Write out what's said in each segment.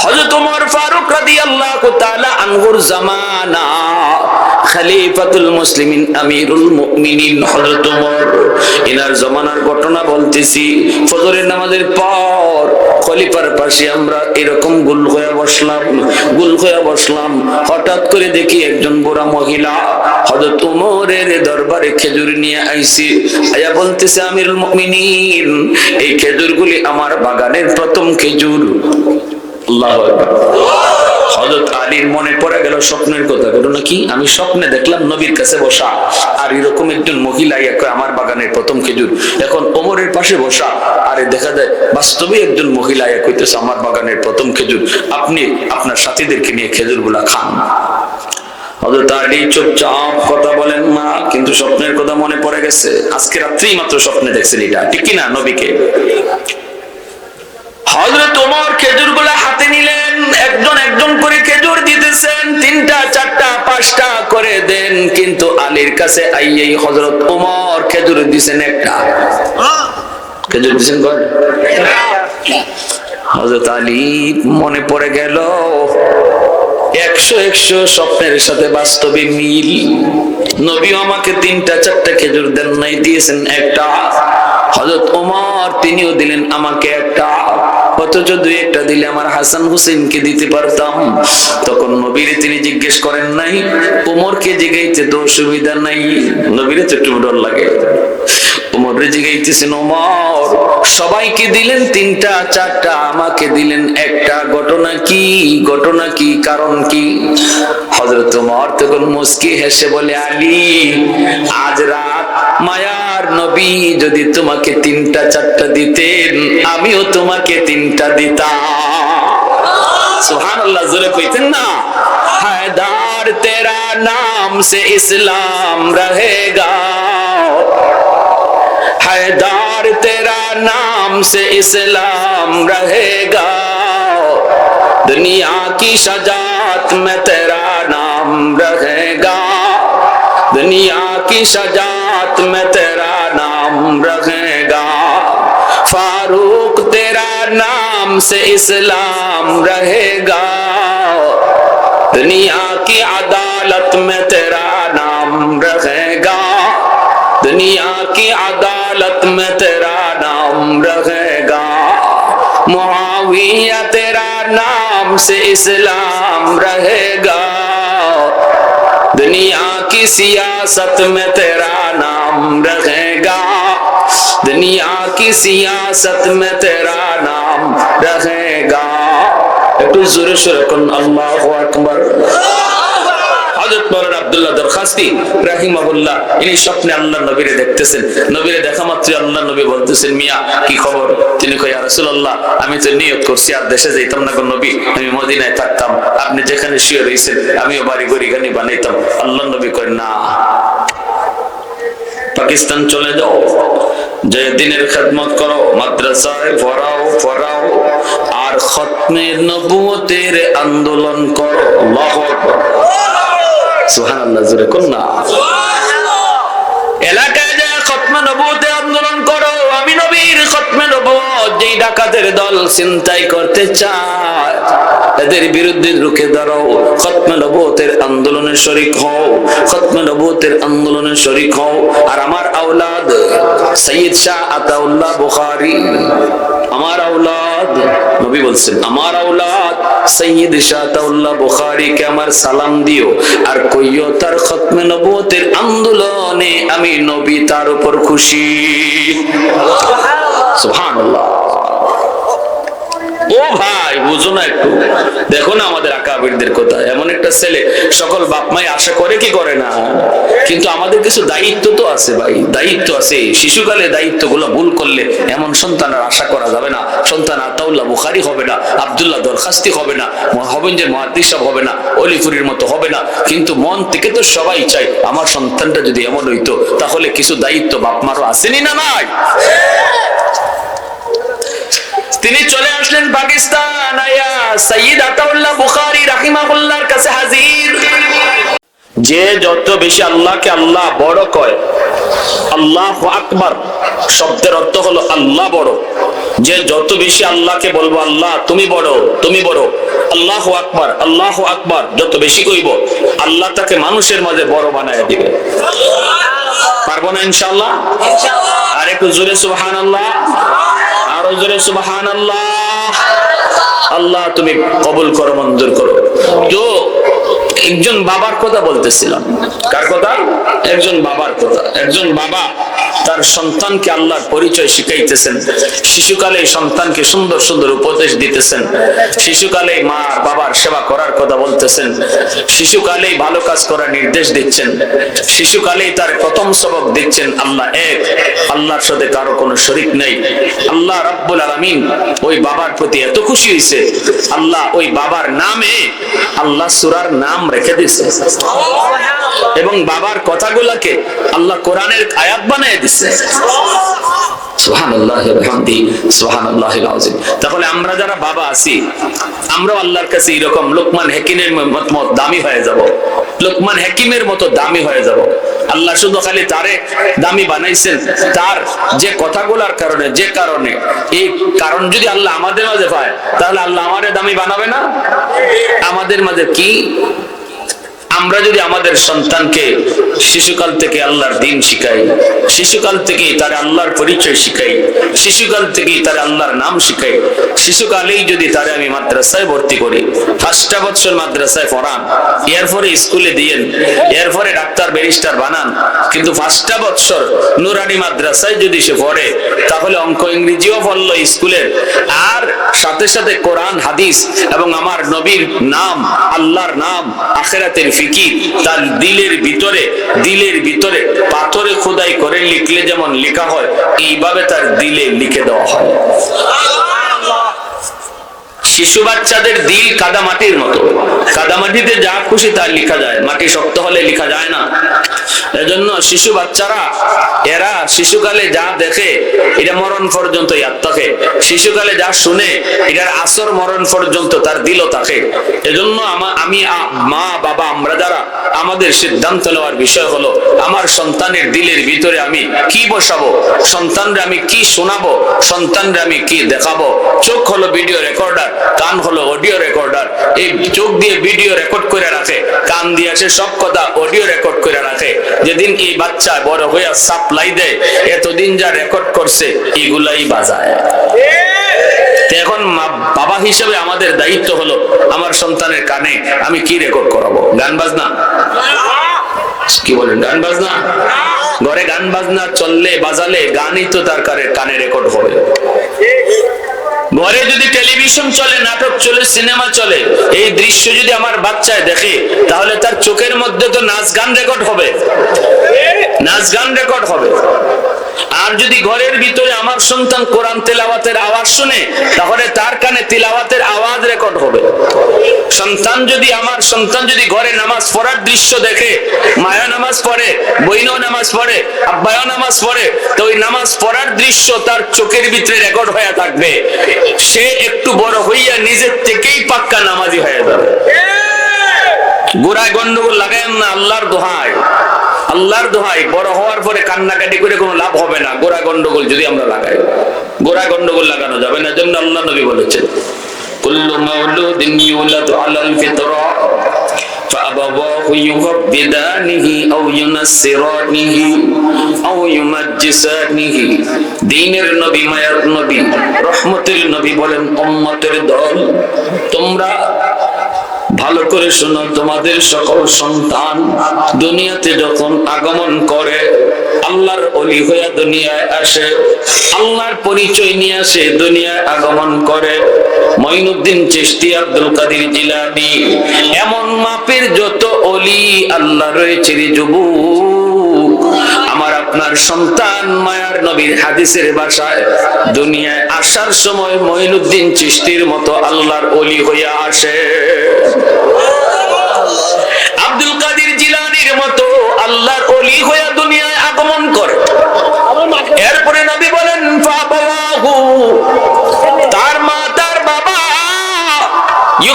হযরত ওমর ফারুক রাদিয়াল্লাহু তাআলা আনহুর জামানা খলিফাতুল মুসলিমিন আমিরুল মুমিনিন হযরত ওমর, ইনার জামানার ঘটনা বলতেছি। ফজরের নামাজের পর খলিফার পাশে আমরা এরকম গুল হয়ে বসলাম। হঠাৎ করে দেখি একজন বুড়া মহিলা হযরত ওমরের দরবারে খেজুর নিয়ে আইছে। আয়া বলতেছে, আমিরুল মুমিনিন, এই খেজুরগুলি আমার বাগানের প্রথম খেজুর। আল্লাহু আকবার। হযরত আলীর মনে পড়ে গেল স্বপ্নের কথা। ঘটনা কি? আমি স্বপ্নে দেখলাম নবীর কাছে বসা, আর এরকম একজন মহিলা আমার বাগানের প্রথম খেজুর। এখন ওমরের পাশে বসা, আরে দেখা যায় বাস্তবে একজন মহিলা কইতেছে আমার বাগানের প্রথম খেজুর, আপনি আপনার সাথীদেরকে নিয়ে খেজুরগুলা খান। হযরত আলী চুপচাপ, কথা বলেন না, কিন্তু স্বপ্নের কথা মনে পড়ে গেছে। আজকে রাত্রেই মাত্র স্বপ্নে দেখছেন, এটা ঠিক কিনা? নবীকে হযরত ওমর খেজুরগুলা হাতে নিলেন, একজন করে খেজুর দিতেছেন, 3টা 4টা 5টা করে দেন, কিন্তু আলীর কাছে আইয়েই হযরত ওমর খেজুর দিছেন একটা। খেজুর দিছেন কয়? হযরত আলী মনে পড়ে গেল 100 স্বপ্নের সাথে বাস্তবে মিল। নবীও আমাকে 3টা 4টা খেজুর দেন নাই, দিয়েছেন একটা। হযরত ওমর তিনিও দিলেন আমাকে একটা, অথচ 2-1টা দিলে আমার হাসান হুসেনকে দিতে পারতাম। তখন নবীরে তিনি জিজ্ঞেস করেন নাই, ওমরকে জিগাইতে তো অসুবিধা নাই, নবীরে তো একটু ডর লাগে। ওমরে জিগাইতেছেন, ওমর সবাইকে দিলেন 3টা 4টা, আমাকে দিলেন একটা, ঘটনা কি, কারণ কি? হযরত ওমর তখন মুস্কি হেসে বলে, আলী, আজ রাত মায়ার নবী যদি তোমাকে 3টা 4টা দিতেন, আমিও তোমাকে 3টা দিতাম। সুবহানাল্লাহ, জোরে কইতেন না? हैदर तेरा नाम से इस्लाम रहेगा, हैदर तेरा नाम से इस्लाम रहेगा, दुनिया की शजात में तेरा नाम रहेगा, दुनिया की शजात में तेरा नाम रहेगा, फारूक तेरा नाम से इस्लाम रहेगा, दुनिया की अदालत में तेरा नाम रहेगा, दुनिया की अदालत में तेरा नाम रहेगा, मुआविया तेरा नाम से इस्लाम रहेगा, दुनिया की सियासत में तेरा नाम रहेगा, दुनिया की सियासत में तेरा नाम रहेगा। একটু জোরে সোরে কোন আল্লাহু আকবার। হযরত মাওলানা আব্দুল্লাহ দরখাস্তি রাহিমাহুল্লাহ, ইনি স্বপ্নে আল্লাহর নবীরে দেখতেছেন। নবীরে দেখা মাত্র আল্লাহর নবী বলতেছেন, মিয়া কি খবর? তিনি কয়, ইয়া রাসূলুল্লাহ, আমি তো নিয়ত করছি আর দেশে যাইতাম না গো নবী, আমি মদিনায় থাকতাম, আপনি যেখানে শুয়ে রইছেন আমিও বাড়ি গড়ি গানি বানাইতাম। আল্লাহর নবী কয়, না, পাকিস্তান চলে যাও, যে দিনের খেদমত করো, মাদ্রাসায় পড়াও আর খতমে নবুয়তের আন্দোলন করো। আল্লাহু আকবার, সুবহানাল্লাহ, জোরে কোন না। এলাকায় যায় খতমে নবুয়তের আন্দোলন করো। আমি নবীর খতমে নবুয়ত যেই ডাকাতের দল চিন্তাই করতে চায়, এদের বিরুদ্ধে রুখে দাঁড়াও, খতমে নবুয়তের আন্দোলনে শরীক হও, খতমে নবুয়তের আন্দোলনে শরীক হও। আর আমার আওলাদ সৈয়দ শাহ আতাউল্লাহ বুখারী, আমার আওলাদ, নবী বলছেন, আমার আওলাদ সৈয়দ শাহ আতাউল্লাহ বুখারীকে আমার সালাম দিও, আর কইও তার খতমে নবুয়তের আন্দোলনে আমি নবী তার উপর খুশি। সুবহানাল্লাহ। ও ভাই, বুঝো না একটু, দেখো না আমাদের আকাবিরদের কথা। এমন একটা ছেলে সকল বাপ মাই আশা করে কি করে না, কিন্তু আমাদের কিছু দায়িত্ব তো আছে ভাই, দায়িত্ব আছে। শিশুকালে দায়িত্বগুলো ভুল করলে এমন সন্তানের আশা করা যাবে না। সন্তান আতাউল্লাহ বুখারী হবে না, আব্দুল্লাহ দরখাস্তি হবে না, হবিঞ্জের মুহাদ্দিস সাহেব হবে না, অলিপুরীর মতো হবে না, কিন্তু মন থেকে তো সবাই চাই আমার সন্তানটা যদি এমন হইতো, তাহলে কিছু দায়িত্ব বাপ মারও আসেনি না নাই? তিনি চলে আসলেন পাকিস্তান, আয়া সৈয়দ আতাউল্লাহ বুখারী রাহিমাহুল্লাহর কাছে হাজির। যে যত বেশি আল্লাহকে আল্লাহ বড় কয়, আল্লাহু আকবার শব্দের অর্থ হলো আল্লাহ বড়। যে যত বেশি আল্লাহকে বলবো আল্লাহ তুমি বড়, তুমি বড়, আল্লাহু আকবার, আল্লাহু আকবার যত বেশি কইব আল্লাহ তাকে মানুষের মাঝে বড় বানায় দিবে। পারবো না ইনশাআল্লাহ? আর একটু জোরে সুবহানাল্লাহ, আরো জোরে সুবহানাল্লাহ। আল্লাহ তুমি কবুল করো, মঞ্জুর করো। তো একজন বাবার কথা বলতেছিলাম। কার কথা? একজন বাবার কথা। একজন বাবা তার সন্তানকে আল্লাহর পরিচয় শিখাইতেছেন। শিশুকালে সন্তানকে সুন্দর সুন্দর উপদেশ দিতেছেন। শিশুকালে মা বাবার সেবা করার কথা বলতেছেন। শিশুকালেই ভালো কাজ করার নির্দেশ দিচ্ছেন। শিশুকালেই তার প্রথম সবক দিচ্ছেন আল্লাহ এক, আল্লাহর সাথে কারো কোনো শরীক নেই। আল্লাহ রাব্বুল আলামিন ওই বাবার প্রতি এত খুশি হয়েছে, আল্লাহ ওই বাবার নামে আল্লাহ সূরার নাম রেখে দিয়েছে এবং বাবার কথাগুলোকে আল্লাহ কোরআনের আয়াত বানিয়ে দিয়েছে। সুবহানাল্লাহি ওয়া বিহামদিহি সুবহানাল্লাহিল আযীম। তাহলে আমরা যারা বাবা আছি, আমরা আল্লাহর কাছে এরকম লোকমান হাকিমের মতো দামি হয়ে যাব। লোকমান হাকিমের মতো দামি হয়ে যাব। আল্লাহ শুধু খালি তারে দামি বানাইছেন তার যে কথাগুলোর কারণে, যে কারণে, এই কারণ যদি আল্লাহ আমাদের মাঝে পায় তাহলে আল্লাহ আমারে দামি বানাবে না? আমাদের মাঝে কি আমরা যদি আমাদের সন্তানকে শিশুকাল থেকে আল্লাহর দ্বীন শিখাই, শিশুকাল থেকেই তার আল্লাহর পরিচয় শিখাই, শিশুকাল থেকেই তার আল্লাহর নাম শিখাই, শিশুকালেই যদি তারে আমি মাদ্রাসায় ভর্তি করি, 5টা বছর মাদ্রাসায় পড়ান, এরপরে স্কুলে দিয়েন, এরপরে ডাক্তার ব্যারিস্টার বানান, কিন্তু 5টা বছর নুরানি মাদ্রাসায় যদি সে পড়ে তাহলে অঙ্ক ইংরেজিও পড়লো স্কুলের, আর সাথে সাথে কোরআন হাদিস এবং আমার নবীর নাম, আল্লাহর নাম, আখিরাতের ফিকির তার দিলের ভিতরে পাথরে খোদাই করে লিখলে যেমন লেখা হয়, এইভাবে তার দিলে লিখে দেওয়া হয়। শিশু বাচ্চাদের দিল কাদামাটির মতো, কাদামাটিতে যা খুশি তা লেখা যায়, মাটি শক্ত হলে লেখা যায় না। এজন্য শিশু বাচ্চারা এরা শিশুকালে যা দেখে এটা মরণ পর্যন্ত ইয়াদ থাকে, শিশুকালে যা শুনে এটার আসর মরণ পর্যন্ত তার দিলও থাকে। এজন্য আমি মা বাবা আমরা যারা, আমাদের সিদ্ধান্ত নেওয়ার বিষয় হলো আমার সন্তানের দিলের ভিতরে আমি কি বসাবো, সন্তানরে আমি কি শোনাবো, সন্তানরে আমি কি দেখাবো। চোখ হলো ভিডিও রেকর্ডার, কান হলো অডিও রেকর্ডার। এই চোখ দিয়ে ভিডিও রেকর্ড করে রাখে, কান দিয়ে সে সব কথা অডিও রেকর্ড করে রাখে। যেদিন এই বাচ্চা বড় হয়ে সাপ্লাই দেয়, এতদিন যা রেকর্ড করছে এগুলাই বাজায়। এখন বাবা হিসেবে আমাদের দায়িত্ব হলো আমার সন্তানের কানে আমি কি রেকর্ড করাবো? গান বাজনা? কি বলেন? গান বাজনা? ঘরে গান বাজনা চললে বাজালে গানই তো তার কানে রেকর্ড হবে। ঘরে যদি টেলিভিশন চলে, নাটক চলে, সিনেমা চলে, এই দৃশ্য যদি আমার বাচ্চায় দেখে তাহলে তার চোখের মধ্যে তো নাচ গান রেকর্ড হবে, নাচ গান রেকর্ড হবে। আর যদি ঘরের ভিতরে আমার সন্তান কোরআন তেলাওয়াতের আওয়াজ শুনে তাহলে তার কানে তিলাওয়াতের আওয়াজ রেকর্ড হবে। আমার সন্তান যদি ঘরে নামাজ পড়ার দৃশ্য দেখে, মায়া নামাজ পড়ে, বইনও নামাজ পড়ে, আব্বায়ও নামাজ পড়ে, তো ওই নামাজ পড়ার দৃশ্য তার চোখের ভিতরে রেকর্ড হয়ে থাকবে। সে একটু বড় হইয়া নিজের থেকেই পাক্কা নামাজি হয়ে যাবে। গোড়ায় গন্ডগোল লাগায়েন না, আল্লাহর দোহাই, আল্লাহর দোহাই। বড় হওয়ার পরে কান্নাকাটি করে কোনো লাভ হবে না গোড়া গন্ডগোল যদি আমরা লাগাই। গোড়া গন্ডগোল লাগানো যাবে না, জন্য আল্লাহ নবী বলেছেন কুল্লু মাউলুদিন ইউলাদু আলাল ফিতরা ফাআবাওয়াহু ইউহাব্বিদানিহি আও ইউনাসসিরানিহি আও ইউমাজ্জিসানিহি। দ্বীনের নবী, মায়ার নবী, রহমতের নবী বলেন, উম্মতের দল তোমরা ভালো করে শোনো, তোমাদের সকল সন্তান দুনিয়াতে যখন আগমন করে, আল্লাহর ওলি হয়ে দুনিয়ায় আসে, আল্লাহর পরিচয় নিয়ে আসে, দুনিয়ায় আগমন করে, মঈনুদ্দিন চিশতি, আব্দুল কাদের জিলানী, এমন মাপের যত ওলি আল্লাহ রয়েছে রে যুবক, আমার আপনার সন্তান মায়ার নবীর হাদিসের ভাষায় দুনিয়ায় আসার সময় মঈনুদ্দিন চিশতির মতো আল্লাহর ওলি হইয়া আসে, আব্দুল কাদের জিলানীর মতো আল্লাহর ওলি হইয়া দুনিয়ায় আগমন করে। এরপরে নবী বলেন ফাবাহু, তার মা তার বাবা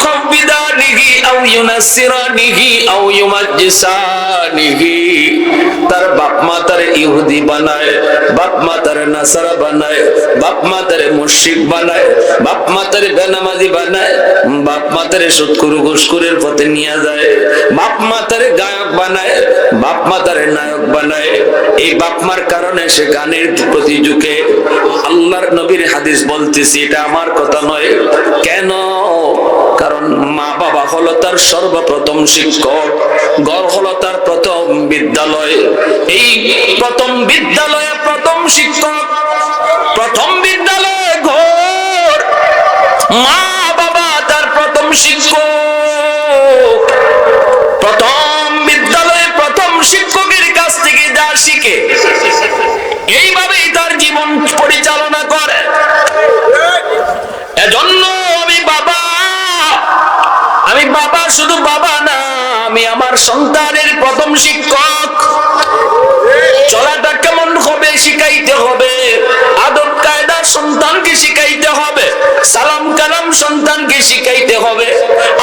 ইউখাব্বিদানিহি আও ইউনাসসিরানিহি আও ইউমাজ্জিসানিহি। তার বাপ মা তারে ইহুদি বানায়, বাপ মা তারে নাসারা বানায়, বাপ মা তারে মুশরিক বানায়, বাপ মা তারে বেনামাজি বানায়, বাপ মা তারে সুদখোর ঘুষখোরের পথে নিয়ে যায়, বাপ মা তারে গায়ক বানায়, বাপ মা তারে নায়ক বানায়। এই বাপ মার কারণে সে গানের প্রতি ঝুঁকে। আল্লাহর নবীর হাদিস বলতেছি, এটা আমার কথা নয়। কেন? কারণ মা বাবা হলো তার সর্বপ্রথম শিক্ষক, ঘর হলো তার প্রথম বিদ্যালয়। এই প্রথম বিদ্যালয়ে প্রথম শিক্ষক, প্রথম বিদ্যালয়ে ঘর, মা বাবা তার প্রথম শিক্ষক। প্রথম বিদ্যালয়ে প্রথম শিক্ষকের কাছ থেকে যা শিখে এইভাবেই তার জীবন পরিচালনা করে। এজন্য আমি বাবা শুধু বাবা না, আমি আমার সন্তানের প্রথম শিক্ষক। চলাটা কেমন হবে শিখাইতে হবে, আদব কায়দা সন্তানকে শিখাইতে হবে, সালাম কালাম সন্তানকে শিখাইতে হবে।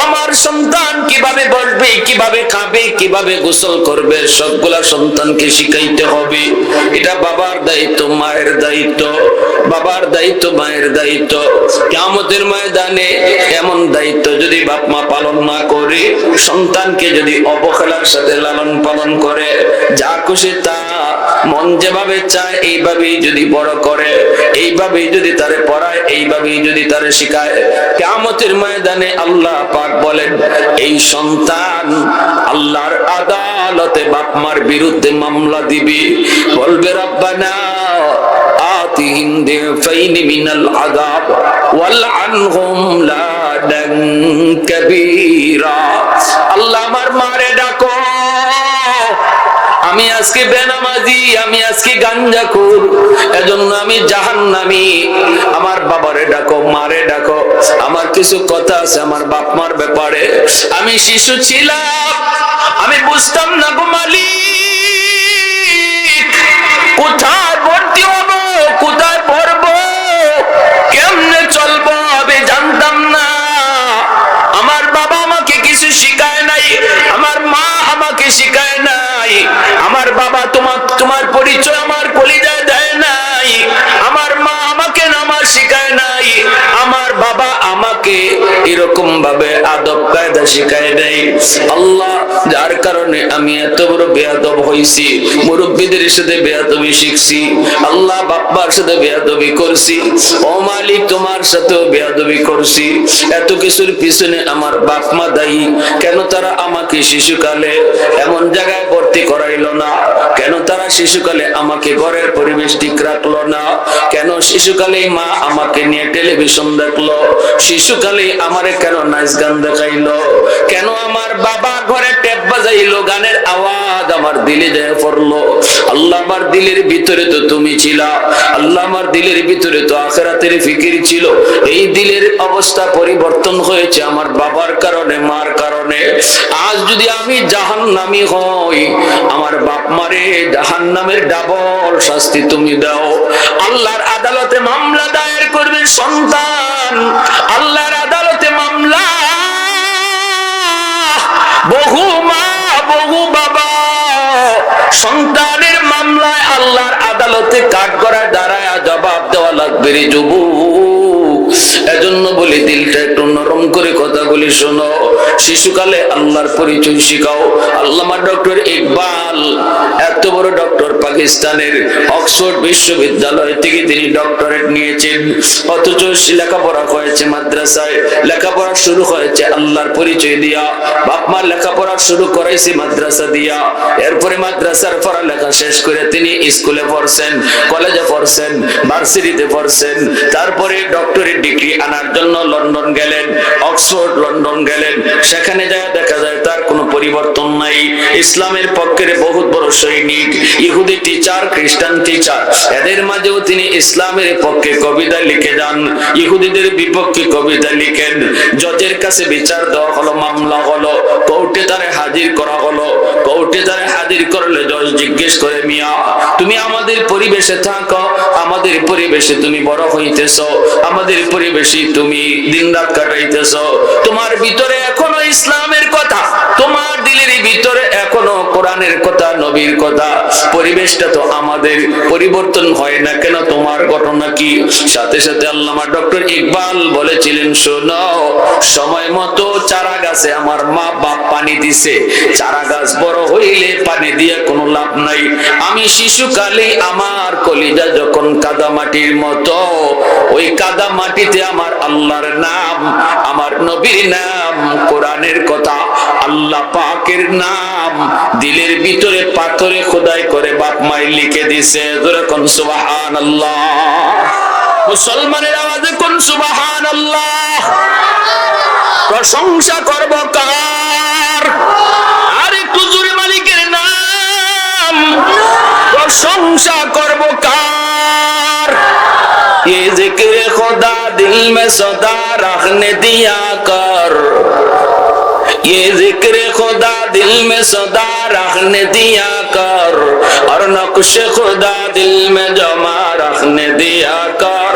আমার সন্তান কিভাবে বসবে, কিভাবে খাবে, কিভাবে গোসল করবে, সবগুলা সন্তানকে শিখাইতে হবে। এটা বাবার দায়িত্ব, মায়ের দায়িত্ব, বাবার দায়িত্ব, মায়ের দায়িত্ব। কিয়ামতের ময়দানে এমন দায়িত্ব যদি বাপ মা পালন না করে, সন্তানকে যদি অবহেলার সাথে লালন পালন করে, যা খুশি তা মন যেভাবে চায় এইভাবেই যদি বড় করে, এইভাবেই যদি তারে পড়ায়, এইভাবেই যদি তারে শিখায়, কিয়ামতের ময়দানে আল্লাহ পাক বলেন এই সন্তান আল্লাহর আদালতে বাপ মার বিরুদ্ধে মামলা দিবে, বলবে রব্বানা আতিহিম দিফাইনি মিনাল আযাব ওয়ালআনহুম লাদান কাবীরা। আল্লাহ আমার মারে ডাকো, আমি আজকে বেনামাজি, আমি আজকে গাঞ্জাখোর, এজন্য আমি জাহান্নামী। আমার বাবারে ডাকো, মারে ডাকো। আমার কিছু কথা আছে আমার বাপ মার ব্যাপারে। আমি শিশু ছিলাম, আমি বুঝতাম না গো মালিক, কোথায় ভর্তি হব, কোথায় পড়বো, কেমনে চলবো, আমি জানতাম না। আমার বাবা আমাকে কিছু শিখায় নাই, আমার মা আমাকে শিখায় নাই, আমার বাবা তোমার পরিচয় আমার কলিজায় দেয় নাই, আমার মা আমাকে নামাজ শিখায় নাই, আমার বাবা আমাকে এরকম ভাবে আদব কায়দা শিখায় নাই। আল্লাহ, যার কারণে আমি এত বড় বেয়াদব হইছি, মুরব্বীদের সাথে বেয়াদবি শিখছি, আল্লাহ বাপ্পার সাথে বেয়াদবি করছি, ও মালিক তোমার সাথেও বেয়াদবি করছি। এত কিছুর পিছনে আমার বাপ মা দায়ী। কেন তারা আমাকে শিশুকালে এমন জায়গায় ভর্তি করাইলো না? কেন তারা শিশুকালে আমাকে ঘরের পরিবেশ ঠিক রাখলো না? কেন শিশুকালে মা আমাকে নিয়ে টেলিভিশন দেখলো? শিশুকালে আমারে কেন নাচ গান দেখাইলো? কেন আমার বাবা ঘরে টেপ বাজাইলো, গানের আওয়াজ আমার দিলে যায় পড়লো? আল্লাহ, আমার দিলের ভিতরে তো তুমি ছিলা, আল্লাহ আমার দিলের ভিতরে তো আখিরাতের ফিকির ছিল। এই দিলের অবস্থা পরিবর্তন হয়েছে আমার বাবার কারণে, মার কারণে। আজ যদি আমি জাহান্নামী হই, আমার বাপ মারে জাহান্নামের ডাবল শাস্তি তুমি দাও। আল্লাহর আদালতে মামলা দায়ের করবে সন্তান, আল্লাহর আদালতে মামলা, বহু মা বহু বাবা সন্তানের মামলায় আল্লাহর আদালতে কাঠগড়ায় দাঁড়ায় জবাব দেওয়া লাগবে রে যুবক। এজন্য বলি দিলটা একটু নরম করে কথাগুলি শোনো। শিশুকালে আল্লাহর পরিচয় শিখাও। আল্লামা ডক্টর ইকবাল এত বড় ডক্টর, পাকিস্তানের অক্সফোর্ড বিশ্ববিদ্যালয় থেকে তিনি ডক্টরেট নিয়েছেন, অথচ লেখাপড়া হয়েছে মাদ্রাসায়, লেখাপড়া শুরু হয়েছে আল্লাহর পরিচয় দিয়া। বাপ মা লেখাপড়া শুরু করাইছে মাদ্রাসা দিয়া। এরপরে মাদ্রাসার পড়ালেখা শেষ করে তিনি স্কুলে পড়ছেন, কলেজে পড়ছেন, ভার্সিটিতে পড়ছেন। তারপরে ডক্টরেট ডিগ্রি আনার জন্য লন্ডন গেলেন, অক্সফোর্ড লন্ডন গেলেন। সেখানে যায় দেখা যায় তার কোনো পরিবর্তন নাই। ইসলামের পক্ষের বহুত বড় সৈনিক, ইহুদি টিচার, খ্রিস্টান টিচার, এদের মাঝেও তিনি ইসলামের পক্ষে কবিতা লিখে যান, ইহুদিদের বিপক্ষে কবিতা লিখেন। জজের কাছে বিচার দেওয়া হলো, মামলা হলো, কোর্টে তারে হাজির করা হলো। কোর্টে তারে হাজির করলে জজ জিজ্ঞেস করে, মিয়া তুমি আমাদের পরিবেশে থাকো, আমাদের পরিবেশে তুমি বড় হইতেছ, আমাদের পরিবেশে তুমি দিনরাত কাটাইতেছ, তোমার ভিতরে এখনো ইসলামের কথা, তোমার দিলের ভিতরে এখনো কোরআনের কথা, নবীর কথা, পরিবেশটা তো আমাদের পরিবর্তন হয় না কেন, তোমার ঘটনা কি? সাথে সাথে আল্লামা ডক্টর ইকবাল বলেছিলেন, শোনো, সময় মতো চারা গাছে আমার মা বাপ পানি দিছে, চারা গাছ বড় হইলে পানি দিয়ে কোনো লাভ নাই। আমি শিশুকালে আমার কলিজা যখন কাদা মাটির মতো, ওই কাদা মাটিতে আমার আল্লাহর নাম, আমার নবীর নাম, কোরআনের কথা, আল্লাহ পাকের নাম দিলের ভিতরে পাথরে খোদাই করে বাপ মাই লিখে দিছে। যেরকম সুবহানাল্লাহ, মুসলমানের আওয়াজে কোন সুবহানাল্লাহ। প্রশংসা করব কার? আর একটু জোরে মালিকের নাম। প্রশংসা করব কার? ये जिक्र खुदा दिल में सदा रखने दिया कर, ये जिक्र खुदा दिल में सदा रखने दिया कर, और नक्श खुदा दिल में जमा रखने दिया कर।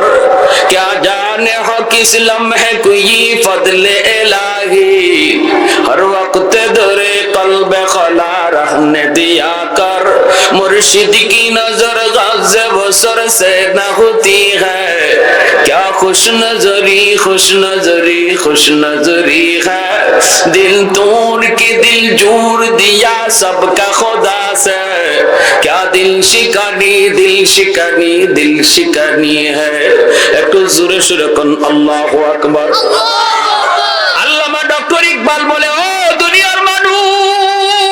क्या जाने हो किस लम्हे कोई फضले इलाही, हर वक्त दरे कल्ब खला रखने दिया कर। मुर्शिद की नजर ग़ज़ बसर से न होती है, क्या खुश नजरी खुश नजरी खुश नजरी है। दिल तोड़ के दिल जोड़ दिया सबका खुदा से, क्या दिल शिकनी दिल शिकनी दिल शिकनी है। একটু জোরে সুরে কোন আল্লাহু আকবার। আল্লামা ডক্টর ইকবাল বলে, ও দুনিয়ার মানুষ,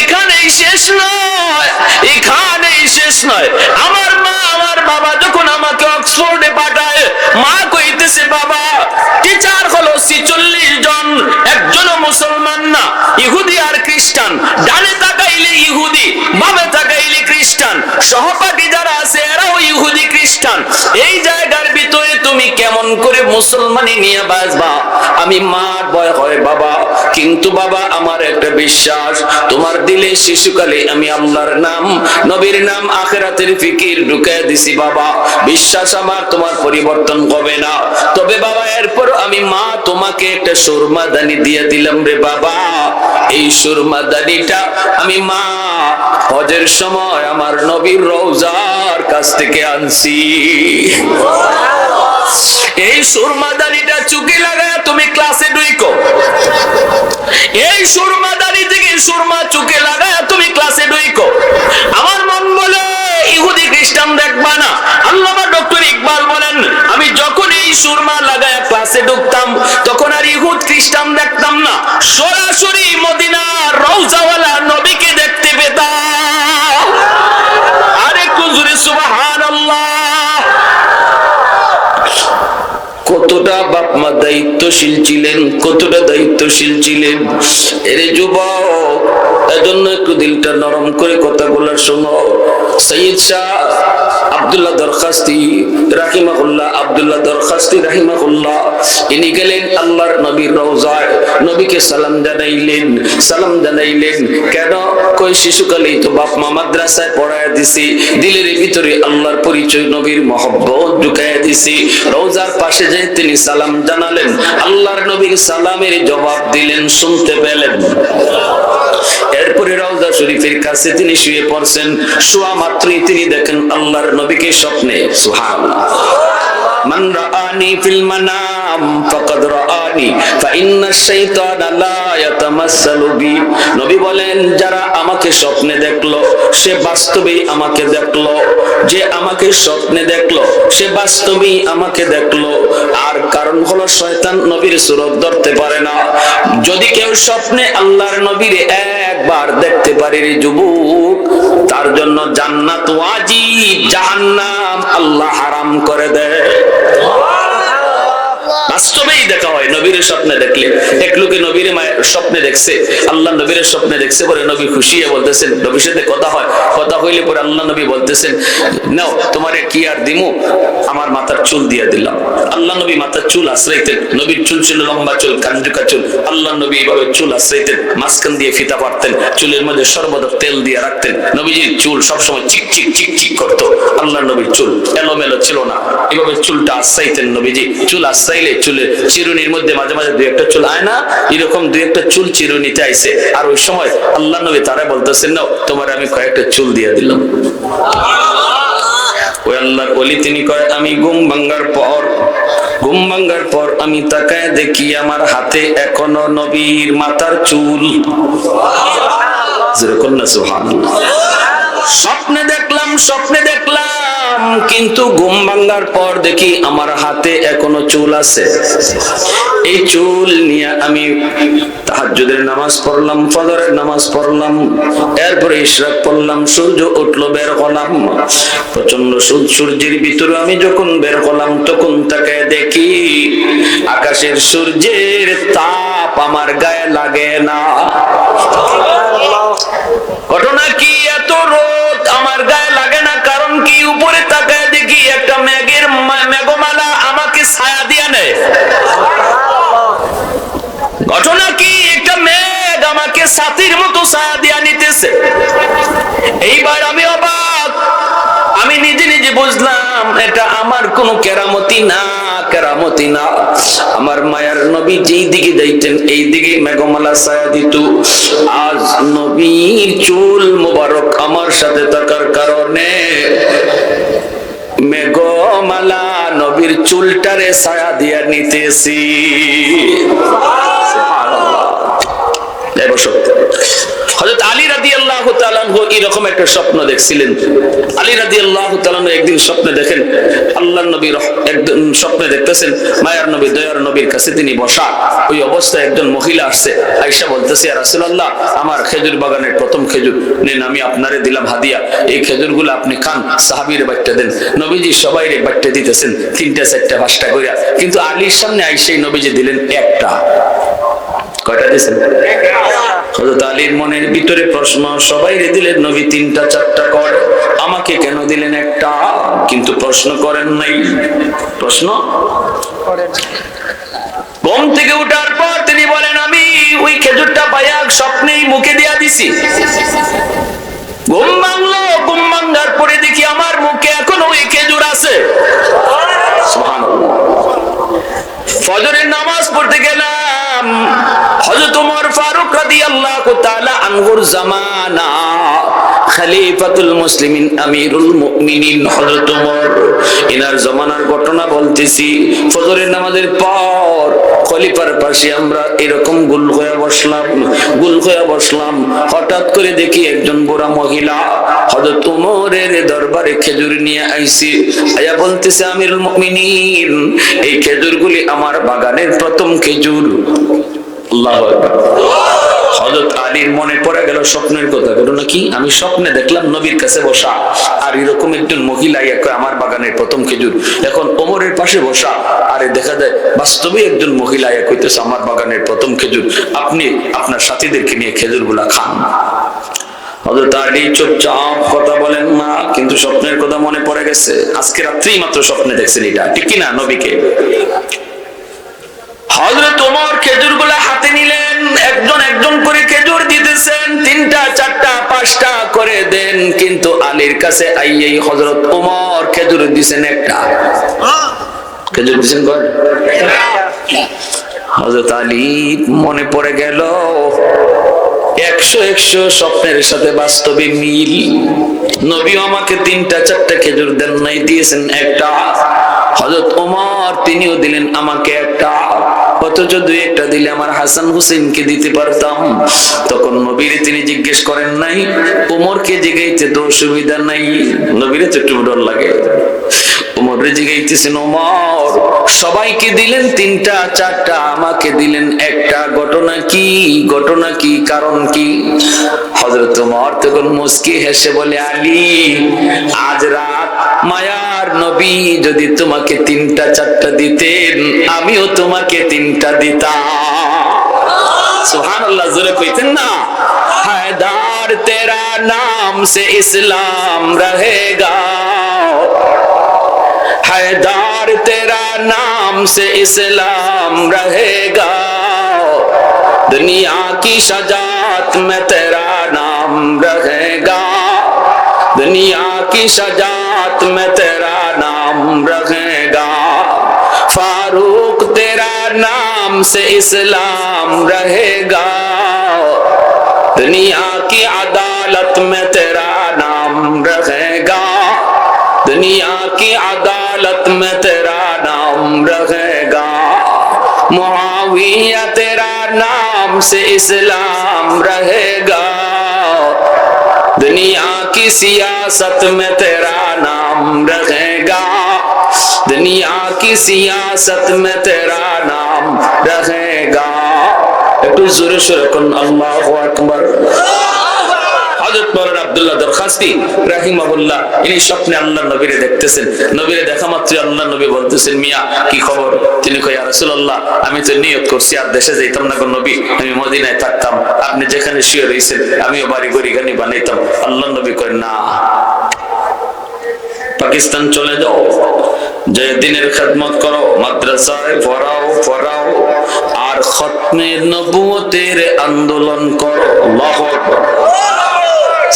এখানেই শেষ নয়, এখানেই শেষ নয়। আমার মা আমার বাবা যখন আমাকে অক্সফোর্ডে পাঠায়, মা কইতেছে, বাবা টিচার হলো 46 জন, একজনও মুসলমান না, ইহুদি আর খ্রিস্টান, ডানে তাকাইলে ইহুদি, বামে তাকাইলে খ্রিস্টান, সহপাঠী যারা আছে এরাও ইহুদি খ্রিস্টান, এই জায়গার ভিতরে তুমি কেমন করে মুসলমানি নিয়ে বাঁচবা? আমি মার ভয় হয় বাবা, কিন্তু বাবা আমার একটা বিশ্বাস, তোমার দিলে শিশুকালে আমি আল্লাহর নাম, নবীর নাম, আখিরাতের ফিকির ঢুকায় দিছি বাবা, বিশ্বাস আমার তোমার পরিবর্তন হবে না। তবে বাবা এরপর আমি মা তোমাকে একটা সুরমাদানি দিয়ে দিলাম রে বাবা, এই সুরমাদানিটা আমি মা হজের সময় আমার নবীর রওজার কাছ থেকে আনছি। এই সুরমাদানিটা চুকে লাগায় তুমি ক্লাসে ঢুকো, এই সুরমাদানি থেকে সুরমা চুকে লাগায় তুমি ক্লাসে ঢুকো। আমার মন বলে ইহুদি খ্রিস্টান দেখবা না। আল্লামা ডক্টর ইকবাল বলেন, আমি যখন এই সুরমা লাগায় ক্লাসে ঢুকতাম, তখন আর ইহুদ খ্রিস্টান দেখতাম না, সরাসরি মদিনার রওজাওয়ালা নবীকে দেখতে পেতাম। আরে কুজুরে সুবহানাল্লাহ। কতটা বাপ মা দায়িত্বশীল ছিলেন, কতটা দায়িত্বশীল ছিলেন। এরে যুবক, এজন্য একটু দিলটা নরম করে কথাগুলো শোনো। সৈয়দ শাহ আব্দুল্লাহ দরখাস্তি রাহিমাহুল্লাহ, আব্দুল্লাহ দরখাস্তি রাহিমাহুল্লাহ, ইনি গেলেন আল্লাহর নবীর রওজায়, নবীকে সালাম জানাইলেন। সালাম জানাইলেন কেন? কই শিশুকালেই তো বাপ মা মাদ্রাসায় পড়ায় দিছি, দিলের ভিতরে আল্লাহর পরিচয়, নবীর মহব্বত ঢুকায় দিছি। রওজার পাশে যে তিনি সালাম জানালেন, আল্লাহর নবীর সালামের জবাব দিলেন, শুনতে পেলেন। এরপরে রওজা শরীফের কাছে তিনি শুয়ে পড়ছেন, শোয়া মাত্রই তিনি দেখেন আল্লাহর নবীকে স্বপ্নে। সুবহানাল্লাহ। মান রাআনি ফিল মানাম ফাকাদ রাআনি ফাইন্নাশ শাইতানা লা ইয়াতামাসসালু বি। নবী বলেন, যারা আমাকে স্বপ্নে দেখলো সে বাস্তবেই আমাকে দেখলো, যে আমাকে স্বপ্নে দেখলো সে বাস্তবেই আমাকে দেখলো। আর কারণ হলো শয়তান নবীর সুরত ধরতে পারে না। যদি কেউ স্বপ্নে আল্লাহর নবীর একবার দেখতে পারে রে যুবক, তার জন্য জান্নাত ওয়াজিব, জাহান্নাম আল্লাহ হারাম করে দেয়। বাস্তবেই দেখা হয়। নবীর স্বপ্নে দেখলে, এক লোকে নবীর স্বপ্নে দেখছে, আল্লাহ নবীর স্বপ্নে দেখছে, পরে নবী খুশি হয়ে বলতেছেন, নবীর সাথে কথা হয়, কথা হইলে পরে আল্লাহ নবী বলতেছেন, নাও তোমারে কি আর দিমু, আমার মাথার চুল দিয়ে দিলাম। আল্লাহ নবী মাথার চুল আশ্রাইতেন, নবীর চুল ছিল লম্বা চুল, কাঞ্জুকা চুল। আল্লাহ নবী এইভাবে চুল আশ্রাইতেন, মাঝখান দিয়ে ফিতা পারতেন, চুলের মধ্যে সর্বদা তেল দিয়ে রাখতেন। নবীজির চুল সবসময় চিকচিক চিকচিক করতো। আল্লাহ নবীর চুল এলোমেলো ছিল না, এভাবে চুলটা আশ্রাইতেন নবীজি। চুল আশ্রাইলে চুলের চিরুনির মধ্যে মাঝে মাঝে দুই একটা চুল আয় না, এরকম দুই একটা চুল চিরুনিতে আইছে। আর ওই সময় আল্লাহ নবী তারা বলতেছেন, নাও তোমার আমি কয়েকটা চুল দিয়ে দিলাম। ওই আল্লাহর ওলি তিনি কয়, আমি ঘুম ভাঙ্গার পর আমি তাকায় দেখি আমার হাতে এখনো নবীর মাথার চুল। যেরকম না সুবহানাল্লাহ। স্বপ্নে দেখলাম কিন্তু ঘুম ভাঙ্গার পর দেখি আমার হাতে এখনো চুল আছে। এই চুল নিয়ে আমি তাহাজ্জুদের নামাজ পড়লাম, ফজরের নামাজ পড়লাম, এরপরে ইশরাক পড়লাম, সূর্য উঠলো, বের হলাম। প্রচন্ড সূর্যের ভিতরে আমি যখন বের হলাম, তখন তাকে দেখি আকাশের সূর্যের তাপ আমার গায়ে লাগে না। ঘটনা কি? এত রোদ আমার গায়ে লাগে না, কারণ কি? উপরে তাকায় দেখি একটা মেঘমালা আমাকে ছায়া দিয়ে নেয়। ঘটনা কি? একটা মেঘ আমাকে ছাতির মতো ছায়া দিয়া নিতেছে। এইবার আমি অবাক, আমি নিজে নিজে বুঝলাম এটা আমার কোনো কেরামতি না। আমার মায়ার নবী যেই দিকে যাইতেন এই দিকে মেঘমালা ছায়া দিত। আজ নবীর চুল মোবারক আমার সাথে থাকার কারণে মেঘমালা নবীর চুলটারে ছায়া দিয়া নিতেছি। হযরত আলী রাদিয়াল্লাহু তাআলা আনহু এরকম একটা স্বপ্ন দেখছিলেন। আলী রাদিয়াল্লাহু তাআলা একদিন স্বপ্নে দেখেন আল্লাহর নবী একদিন স্বপ্নে দেখতেছেন মায়ার নবী দয়ার নবীর কাছে তিনি বসা। ওই অবস্থায় একজন মহিলা আসছে, আয়েশা বলতেছে, ইয়া রাসূলুল্লাহ, আমার খেজুর বাগানের প্রথম খেজুর নেন, আমি আপনারে দিলাম হাদিয়া, এই খেজুরগুলো আপনি খান, সাহাবীর বাট্টা দেন। নবীজি সবাইরে বাট্টা দিতেছেন, 3টা 4টা 5টা করে, কিন্তু আলীর সামনে আয়েশাই নবীজি দিলেন একটা। কয়টা দিয়েছেন? হযরত আলীর মনের ভিতরে প্রশ্ন, সবাই দিলেন নবী 3টা 4টা করে, আমাকে কেন দিলেন একটা? কিন্তু প্রশ্ন করেন নাই। প্রশ্ন করেন। ঘুম থেকে উঠার পর তিনি বলেন, আমি ওই খেজুরটা পাইয়া স্বপ্নেই মুখে দিয়া দিছি। ঘুম ভাঙলো, ঘুম ভাঙার পরে দেখি আমার মুখে এখনো ওই খেজুর আছে। সুবহানাল্লাহ। ফজরের নামাজ পড়তে গেলাম, হযরত ওমর ফারুক রাদিয়াল্লাহু তাআলা আনহুর জামানা, খলিফাতুল মুসলিমিন আমিরুল মুমিনিন হযরত ওমর, ইনার জামানার ঘটনা বলতেছি। ফজরের নামাজের পর খলিফার পাশে আমরা এরকম গুল হয়ে বসলাম। হঠাৎ করে দেখি একজন বুড়া মহিলা হযরত ওমরের দরবারে খেজুর নিয়ে আইছে। আয়া বলতেছে, আমিরুল মুমিনিন, এই খেজুরগুলি আমার বাগানের প্রথম খেজুর। আল্লাহু আকবার। হযরত আলীর মনে পড়ে গেল স্বপ্নের কথা। ঘটনা কি? আমি স্বপ্নে দেখলাম নবীর কাছে বসা, আর এরকম একজন মহিলা আমার বাগানের প্রথম খেজুর। এখন ওমরের পাশে বসা, আরে দেখা যায় বাস্তবে একজন মহিলা কইতেছে, আমার বাগানের প্রথম খেজুর, আপনি আপনার সাথীদেরকে নিয়ে খেজুরগুলা খান। হযরত আলী চুপচাপ, কথা বলেন না, কিন্তু স্বপ্নের কথা মনে পড়ে গেছে। আজকে রাত্রেই মাত্র স্বপ্নে দেখছেন, এটা ঠিক কিনা? নবীকে হযরত ওমর খেজুরগুলা হাতে নিলেন, একজন করে খেজুর দিতেছেন, 3টা 4টা 5টা করে দেন, কিন্তু আলীর কাছে আইয়েই হযরত ওমর খেজুর দিছেন একটা। খেজুর দিছেন কয়টা? হযরত আলী মনে পড়ে গেল 100 স্বপ্নের সাথে বাস্তবে মিল। নবী আমাকে 3টা 4টা খেজুর দেন নাই, দিয়েছেন একটা। হযরত ওমর তিনিও দিলেন আমাকে একটা, অথচ 2-1টা দিলে আমার হাসান হুসেনকে দিতে পারতাম। তখন নবীরে তিনি জিজ্ঞেস করেন নাই, ওমরকে জিগাইতে তো অসুবিধা নাই, নবীরে তো একটু ডর লাগে। ওমরে জিগাইতেছেন, ওমর সবাইকে দিলেন 3টা 4টা, আমাকে দিলেন একটা, ঘটনা কি? কারণ কি? হযরত ওমর তখন মুস্কি হেসে বলে, আলী, আজ রাত মায়ার আমার নবী যদি তোমাকে 3টা 4টা দিতেন, আমিও তোমাকে 3টা দিতাম। সুবহানাল্লাহ, জোরে কইতেন না? हैदार तेरा नाम से इस्लाम रहेगा, हैदार तेरा नाम से इस्लाम रहेगा, दुनिया की शजात में तेरा नाम रहेगा, दुनिया की शजात में तेरा नाम रहेगा, फारूक तेरा नाम से इस्लाम रहेगा, दुनिया की अदालत में तेरा नाम रहेगा, दुनिया की अदालत में तेरा नाम रहेगा, मुआविया तेरा नाम से इस्लाम रहेगा, दुनिया की सियासत में तेरा नाम रहेगा, दुनिया की सियासत में तेरा नाम रहेगा। একটু জোরে সোরে কোন আল্লাহু আকবার। হযরত মাওলানা আব্দুল্লাহ দরখাস্তি রাহিমাহুল্লাহ ইনি স্বপ্নে আল্লাহর নবীরে দেখতেছেন। নবীরে দেখা মাত্রই আল্লাহর নবী বলতেছেন, মিয়া কি খবর? তিনি কয়, ইয়া রাসূলুল্লাহ, আমি তো নিয়ত করছি আর দেশে যাইতাম না গো নবী, আমি মদিনায় থাকতাম, আপনি যেখানে শুয়ে রইছেন আমিও বাড়ি গড়ি গানি বানাইতাম। আল্লাহর নবী কয়, না, পাকিস্তান চলে যাও, যে দিনের খেদমত করো, মাদ্রাসায় পড়াও আর খতমে নবুয়তের আন্দোলন করো। আল্লাহু আকবার,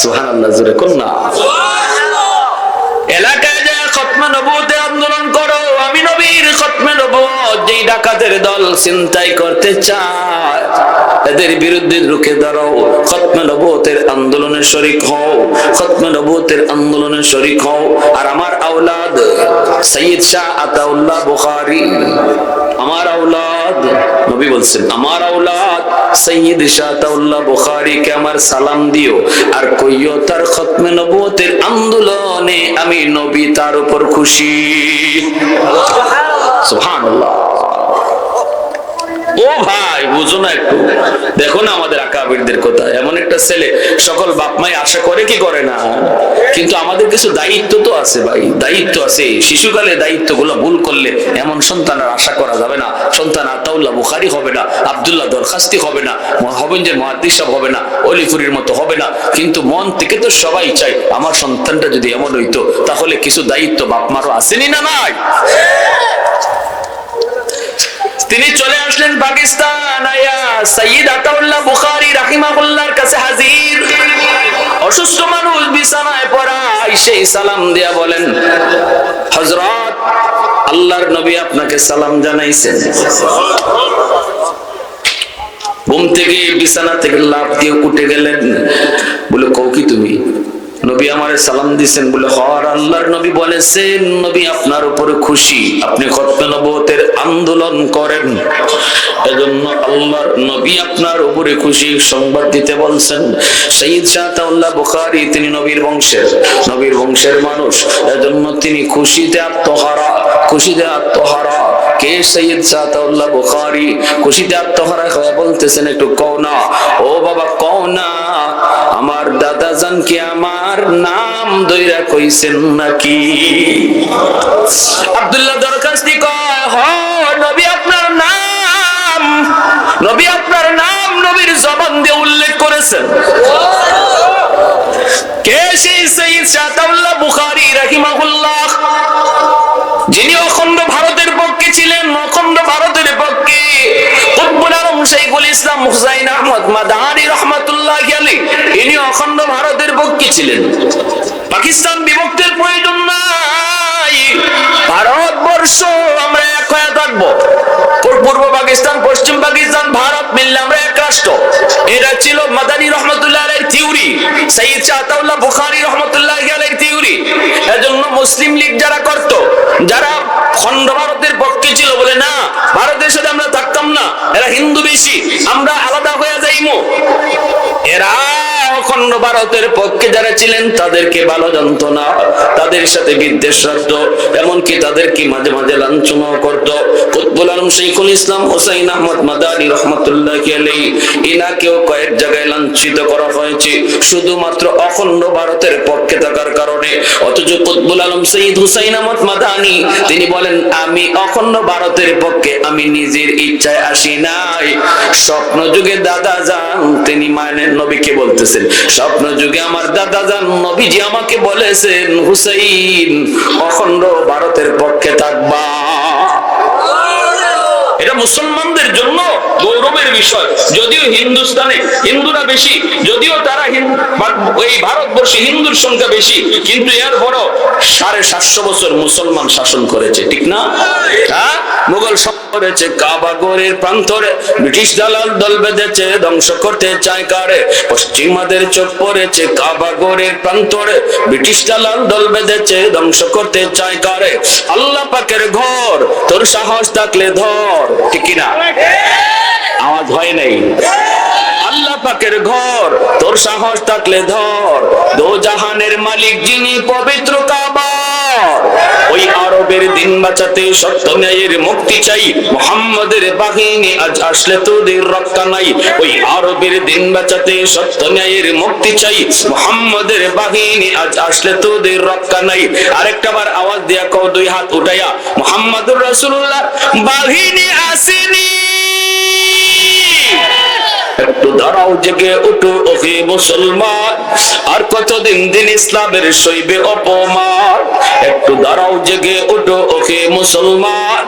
সুবহানাল্লাহ, জোরে কোন না। এলাকায় যায় খতমে নবুয়তের আন্দোলন করো। আমি নবীর খতমে নবুয়ত যেই ডাকাতের দল চিন্তাই করতে চায়, এদের বিরুদ্ধে রুখে দাঁড়াও, খতমে নবুয়তের আন্দোলনের শরীক হও, খতমে নবুয়তের আন্দোলনের শরীক হও। আর আমার আওলাদ সৈয়দ শাহ আতাউল্লাহ বুখারী, আমার আওলাদ, নবী বলছেন, আমার আওলাদ সৈয়দ শাহ আতাউল্লাহ বুখারীকে আমার সালাম দিও আর কইও তার খতমে নবুয়তের আন্দোলনে আমি নবী তার উপর খুশি। সুবহানাল্লাহ। ও ভাই, বুঝো না একটু, দেখো না আমাদের আকাবিরদের কথা। এমন একটা ছেলে সকল বাপ মাই আশা করে কি করে না, কিন্তু আমাদের কিছু দায়িত্ব তো আছে ভাই, দায়িত্ব আছে। শিশুকালে দায়িত্বগুলো ভুল করলে এমন সন্তানের আশা করা যাবে না। সন্তান আতাউল্লাহ বুখারী হবে না, আব্দুল্লাহ দরখাস্তি হবে না, হবেন যে মুহাদ্দিস সাহেব হবে না, অলিপুরির মতো হবে না। কিন্তু মন থেকে তো সবাই চায় আমার সন্তানটা যদি এমন হইতো, তাহলে কিছু দায়িত্ব বাপ মারও আসেনি না নাই? তিনি চলে আসলেন পাকিস্তান, আয়া সৈয়দ আতাউল্লাহ বুখারী রাহিমাহুল্লাহর কাছে হাজির। অসুস্থ মানুষ বিছানায় পড়া, সেই সালাম দিয়া বলেন, হযরত আল্লাহর নবী আপনাকে সালাম জানাইছেন। ঘুম থেকে বিছানা থেকে লাফ দিয়ে উঠে গেলেন, বলে, কও কি তুমি? নবী আমারে সালাম দিয়েছেন। বলে, হর আল্লাহর নবী বলেছেন নবী আপনার উপরে খুশি, আপনি খতমে নবুয়তের আন্দোলন করেন, এজন্য আল্লাহর নবী আপনার উপরে খুশি সংবাদ দিতে বলছেন। সৈয়দ শাহ আতাউল্লাহ বুখারী তিনি নবীর বংশের মানুষ, এজন্য তিনি খুশিতে আত্মহারা। কে সৈয়দ শাহ আতাউল্লাহ বুখারী? খুশিতে আত্মহারা হয়ে বলতেছেন, একটু কও না, ও বাবা কও না, আমার দাদা জান কি আমার নাম দইরা কইছেন নাকি? আব্দুল্লাহ দরখাস্তি কয়, হ নবী আপনার নাম, নবী আপনার নাম নবীর জবান দিয়ে উল্লেখ করেছেন। কে সেই সৈয়দ শাহ আতাউল্লাহ বুখারী রাহিমাহুল্লাহ, যিনি অখণ্ড ভারতের পক্ষে ছিলেন, অখণ্ড ভারতের পক্ষে কুতুবুল আলম শাইখুল ইসলাম হুসাইন আহমদ মাদানী রাহমাতুল্লাহি আলাইহি, ইনি অখণ্ড ভারতের পক্ষে ছিলেন। পাকিস্তান বিভক্তের প্রয়োজন নাই, ভারতবর্ষ আমরা এক হয়ে থাকবো। পূর্ব পাকিস্তান, পশ্চিম পাকিস্তান, ভারত মিললে আমরা এক রাষ্ট্র। এটা ছিল মাদানী রাহমাতুল্লাহি আলাইহির থিওরি, সৈয়দ শাহ আতাউল্লাহ বুখারী রাহমাতুল্লাহি আলাইহির থিওরি। এজন্য মুসলিম লীগ যারা করত, যারা খণ্ড ভারতের পক্ষে ছিল, বলে না ভারতের সাথে আমরা থাকতাম না, এরা হিন্দু বেশি, আমরা আলাদা হয়ে যাইমু। এরা অখণ্ড ভারতের পক্ষে যারা ছিলেন তাদেরকে ভালো জানতো না, তাদের সাথে বিদ্বেষ রাখতো, এমনকি তাদেরকে মাঝে মাঝে লাঞ্ছনাও করতো। কুতবুল আলম শাইখুল ইসলাম হুসাইন আহমদ মাদানী রাহমাতুল্লাহি আলাইহি, ইনাকেও কয়েক জায়গায় লাঞ্ছিত করা হয়েছে শুধুমাত্র অখণ্ড ভারতের পক্ষে থাকার কারণে। অথচ কুতবুল আলম সৈয়দ হুসাইন আহমদ মাদানী তিনি বলেন, আমি অখণ্ড ভারতের পক্ষে আমি নিজের ইচ্ছায় আসি নাই। স্বপ্ন যুগে দাদা যান তিনি মায়ের নবীকে বলতেছেন, স্বপ্ন যুগে আমার দাদা যান নবীজি আমাকে বলেছেন, হুসাইন অখণ্ড ভারতের পক্ষে থাকবা। এটা মুসলমানদের জন্য গৌরবের বিষয়। যদিও হিন্দুস্তানে হিন্দুরা বেশি, যদিও তারা এই ভারতবর্ষে হিন্দুর সংখ্যা বেশি, কিন্তু এরপরও 750 বছর মুসলমান শাসন করেছে, ঠিক না? হ্যাঁ, মুঘল করেছে কাবা গড়ের প্রান্তরে, ব্রিটিশ দালাল দল বেঁধেছে ধ্বংস করতে চায় কারে। পশ্চিমাদের চোখ পড়েছে কাবা গড়ের প্রান্তরে, ব্রিটিশ দালাল দল বেঁধেছে ধ্বংস করতে চায় কারে। আল্লাহ পাকের ঘর তোর সাহস থাকলে ধর, ঠিক কিনা? আওয়াজ হয় নাই? আল্লাহ পাকের ঘর তোর সাহস থাকলে ধর, দো জাহানের মালিক যিনি পবিত্র কাবা। ওই আরবের দিন বাঁচাতে সত্য ন্যায়ের মুক্তি চাই, মুহাম্মাদের বাহিনী আজ আসলে তোদের রক্ষা নাই। ওই আরবের দিন বাঁচাতে সত্য ন্যায়ের মুক্তি চাই, মুহাম্মাদের বাহিনী আজ আসলে তোদের রক্ষা নাই। আরেকটা বার আওয়াজ দিয়া কও, দুই হাত উঠাইয়া, মুহাম্মাদুর রাসূলুল্লাহ বাহিনী আসেনি। একটু দাঁড়াও, জেগে উঠো ওহে মুসলমান, আর কতদিন দিন ইসলামের সইবে অপমান। একটু দাঁড়াও, জেগে উঠো ওহে মুসলমান,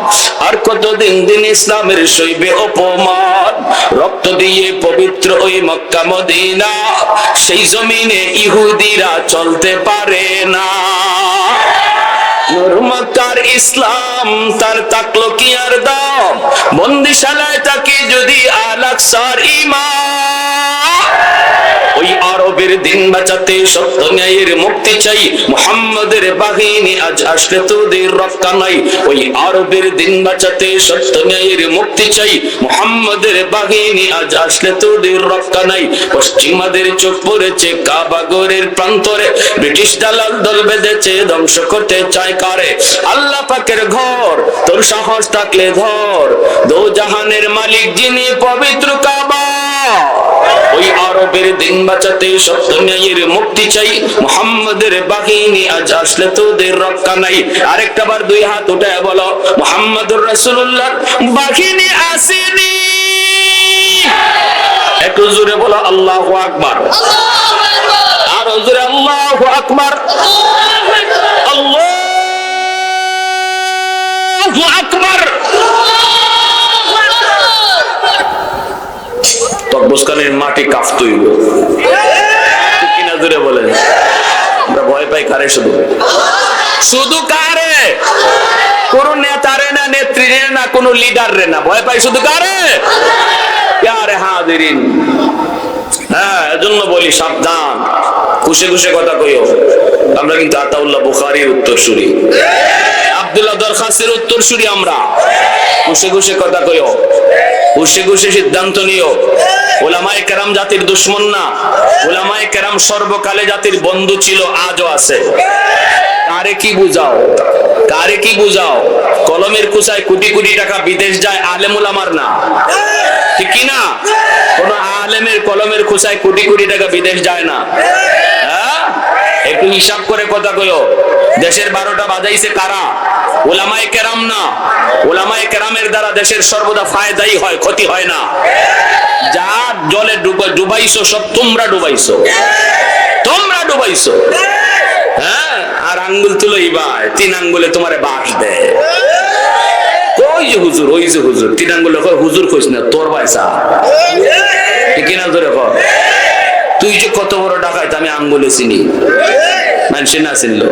আর কতদিন দিন ইসলামের সইবে অপমান। রক্ত দিয়ে পবিত্র ওই মক্কা মদিনা, সেই জমিনে ইহুদিরা চলতে পারে না। নূর মক্কার ইসলাম তার তাকলো কি আর দাম, বন্দিশালায় তাকে যদি আল আকসার ঈমান। ওই আরবের দিন বাঁচাতে সত্য ন্যায়ের মুক্তি চাই, মুহাম্মাদের বাহিনী আজ আসলে তোদের রক্ষা নাই। ওই আরবের দিন বাঁচাতে সত্য ন্যায়ের মুক্তি চাই, মুহাম্মাদের বাহিনী আজ আসলে তোদের রক্ষা নাই। পশ্চিমাদের চোখ পড়েছে কাবা গড়ের প্রান্তরে, ব্রিটিশ দালাল দল বেঁধেছে ধ্বংস করতে চায় কারে। আল্লাহ পাকের ঘর তোর সাহস থাকলে ধর, দো জাহানের মালিক যিনি পবিত্র কাবা। ওই আরবের দিন বাঁচাতে সত্য ন্যায়ের মুক্তি চাই, মুহাম্মাদের বাহিনী আজ আসলে তোদের রক্ষা নাই। আরেকটা বার দুই হাত উঠায় বলো, মুহাম্মাদুর রাসূলুল্লাহ বাহিনী আসেনি। একটু জোরে বলো আল্লাহু আকবার, আরো জোরে আল্লাহু আকবার, আল্লাহু আকবার। তকবুসখানের মাটি কাঁপতে হইব, ঠিক কিনা? জোরে বলেন। আমরা ভয় পাই কারে? শুধু শুধু কারে? কোন নেতারে না, নেত্রীরে না, কোন লিডারে না, ভয় পাই শুধু কারে? প্যারে হাজিরিন, হ্যাঁ, এজন্য বলি সাবধান, খুশে খুশে কথা কইও। আমরা কিন্তু আতাউল্লাহ বুখারীর উত্তরসূরি, আব্দুল্লাহ দরখাসের উত্তরসূরি। আমরা খুশে খুশে কথা কইও, খুশে খুশে সিদ্ধান্ত নিও। উলামায়ে কেরাম জাতির দুশমন না, উলামায়ে কেরাম সর্বকালে জাতির বন্ধু ছিল, আজও আছে। কারে কি বুঝাও, কারে কি বুঝাও? কলমের কুচায় কোটি কোটি টাকা বিদেশ যায়, আলেম উলামার না, ঠিক কি না? কোন আলেমের কলমের কুচায় কোটি কোটি টাকা বিদেশ যায় না। হ্যাঁ, একটু হিসাব করে কথা কইও। দেশের 12টা বাজাইছে কারা? উলামায়ে কেরাম না। উলামায়ে কেরামের দ্বারা দেশের সর্বদা ফায়দাই হয়, ক্ষতি হয় না। যা জলে ডুবাইছো সব তোমরা ডুবাইছো, তোমরা ডুবাইছো। হ্যাঁ, আর আঙ্গুল তুলো ইবাই, 3 আঙ্গুলে তোমারে বাস দেয়। ওই যে হুজুর, ওই যে হুজুর, 3 আঙ্গুলে হুজুর কইস না, তোর পয়সা, ঠিক কিনা? ধরে কর, তুই যে কত বড় ডাকাইত আমি আঙ্গুলে চিনি, মানুষ না চিনলো।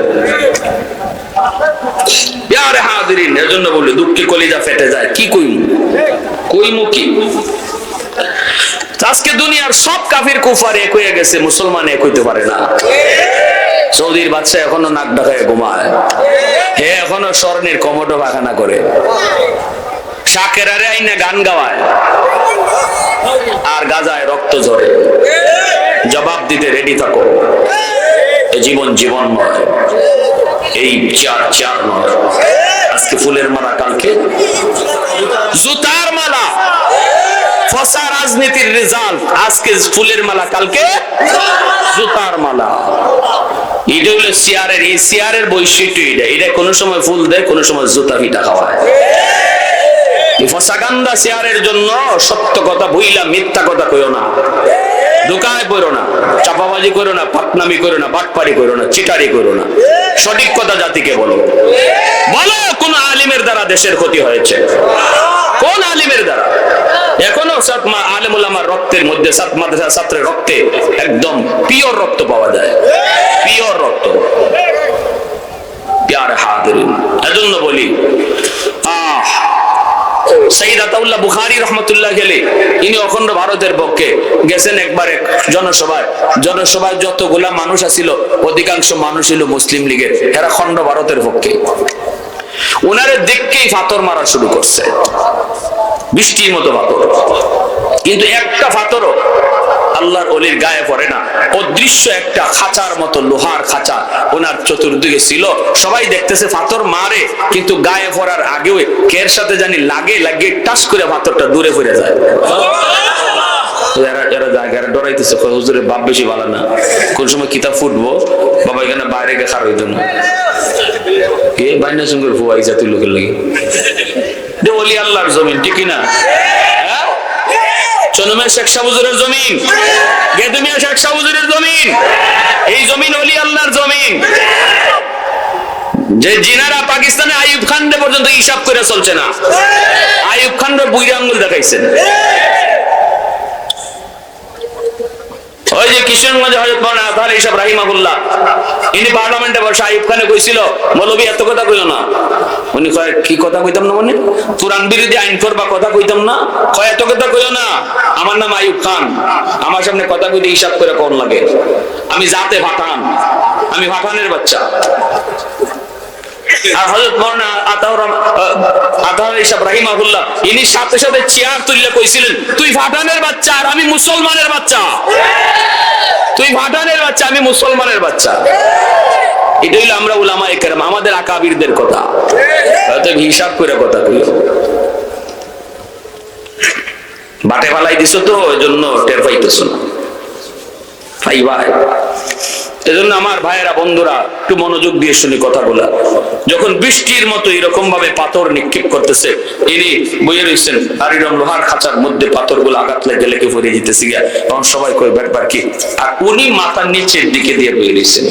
প্যারে হাজিরিন, এজন্য বলি দুঃখে কলিজা ফেটে যায়। কি কইমু কি? আজকে দুনিয়ার সব কাফির কুফার এক হয়ে গেছে, মুসলমান এক হইতে পারে না। সৌদির বাদশা এখনো নাক ডাকায় ঘুমায়, হে এখনো স্বর্ণের কমোডো বাগানা করে, শাকেরারে আইনা গান গাওয়ায়, আর গাজায় রক্ত ঝরে। জবাব দিতে রেডি থাকো। এই জীবন জীবন নয়, এই চার নয়। আজকে ফুলের মালা, কালকে জুতার মালা। ফসা রাজনীতির রেজাল্ট, আজকে ফুলের মালা, কালকে জুতার মালা। এটা হলো চেয়ারের, এই চেয়ারের বৈশিষ্ট্য এটা। এটা কোনো সময় ফুল দেয়, কোনো সময় জুতা পিটা খাওয়ায়। ফসাগান্দা চেয়ারের জন্য সত্য কথা বইলা মিথ্যা কথা কইও না, দোকানে করো না, চাপাবাজি করো না, পাকনামি করো না, বাটপারি করো না, চিটারি করো না। সঠিক কথা জাতিকে বলো। বলো কোন আলিমের দ্বারা দেশের ক্ষতি হয়েছে, কোন আলিমের দ্বারা? এখনো আলেম ওলামার রক্তের মধ্যে, মাদ্রাসা ছাত্রের রক্তে একদম পিওর রক্ত পাওয়া যায়, পিওর রক্ত। প্যারে হাজিরিন, এজন্য বলি সৈয়দ আতাউল্লাহ বুখারী রাহমাতুল্লাহ আলাইহি ইনি অখণ্ড ভারতের পক্ষে গেছেন একবারে জনসভায় যতগুলা মানুষ আছিল অধিকাংশ মানুষ ছিল মুসলিম লীগের, এরা খণ্ড ভারতের পক্ষে। ওনারে দেখকেই ফাতর মারা শুরু করছে, বৃষ্টির মতো ফাতর। কিন্তু একটা ফাতরও আল্লাহর ওলির গায়ে পড়ে না। অদৃশ্য একটা খাঁচার মতো, লোহার খাঁচা ওনার চতুর্দিকে ছিল। সবাই দেখতেছে ফাতর মারে, কিন্তু গায়ে পড়ার আগেও কের সাথে জানি লাগে টাস করে ফাতরটা দূরে ফিরে যায়। ডরাইতেছে, হুজুরের বাপ বেশি ভালো না, কোন সময় কিতাব ফুটবো বাবা, এখানে বাইরে খার হইতো না। কে বাইনা সঙ্গে ফুয়াই জাতির লোকের লাগে ওলি আল্লাহর জমিন, ঠিক না? চনমের শেখ শাহ হুজুরের জমিন, গেদুমিয়া শেখ শাহ হুজুরের জমিন, এই জমিন ওলি আল্লাহর জমিন। যে জিনারা পাকিস্তানে আইয়ুব খান পর্যন্ত হিসাব করে চলছে না, আইয়ুব খান বুইরা আঙ্গুল দেখাইছেন। ওই যে কিশোরগঞ্জে হযরত মাওলানা আতার ইসাব রাহিমাহুল্লাহ, ইনি পার্লামেন্টে বসে আইয়ুব খানে কইছিল, মৌলভী এত কথা কইও না। উনি কয় কি কথা কইতাম না, মানে কোরআন বিরোধী আইন করবা, কথা কইতাম না। কয় এত কথা কইও না, আমার নাম আইয়ুব খান, আমার সামনে কথা কইতে হিসাব করে কোন লাগে। আমি জাতে পাঠান, আমি পাঠানের বাচ্চা। আর হযরত মাওলানা আতার ইসাব রাহিমাহুল্লাহ ইনি সাথে সাথে চেয়ার তুললে কইছিলেন, তুই পাঠানের বাচ্চা আর আমি মুসলমানের বাচ্চা, তুই পাঠানের বাচ্চা আমি মুসলমানের বাচ্চা। এটা হইলো আমরা উলামায়ে কেরাম, আমাদের আকাবিরদের কথা। হয়তো হিসাব করে কথা কইও, বাটে ফালাই দিছো তো এজন্য টের পাইতেছো না। ভাই ভাই, এজন্য আমার ভাইয়েরা বন্ধুরা একটু মনোযোগ দিয়ে শুনি কথাগুলা। যখন বৃষ্টির মতো এরকম ভাবে পাথর নিক্ষেপ করতেছে, ইনি বইয়ে রয়েছেন আর এরকম লোহার খাঁচার মধ্যে পাথর গুলো আঘাত লেগে পড়ে যেতেছে গিয়া, তখন সবাই কই ব্যাপার কি? আর উনি মাথার নিচের দিকে দিয়ে বইয়ে রয়েছেন।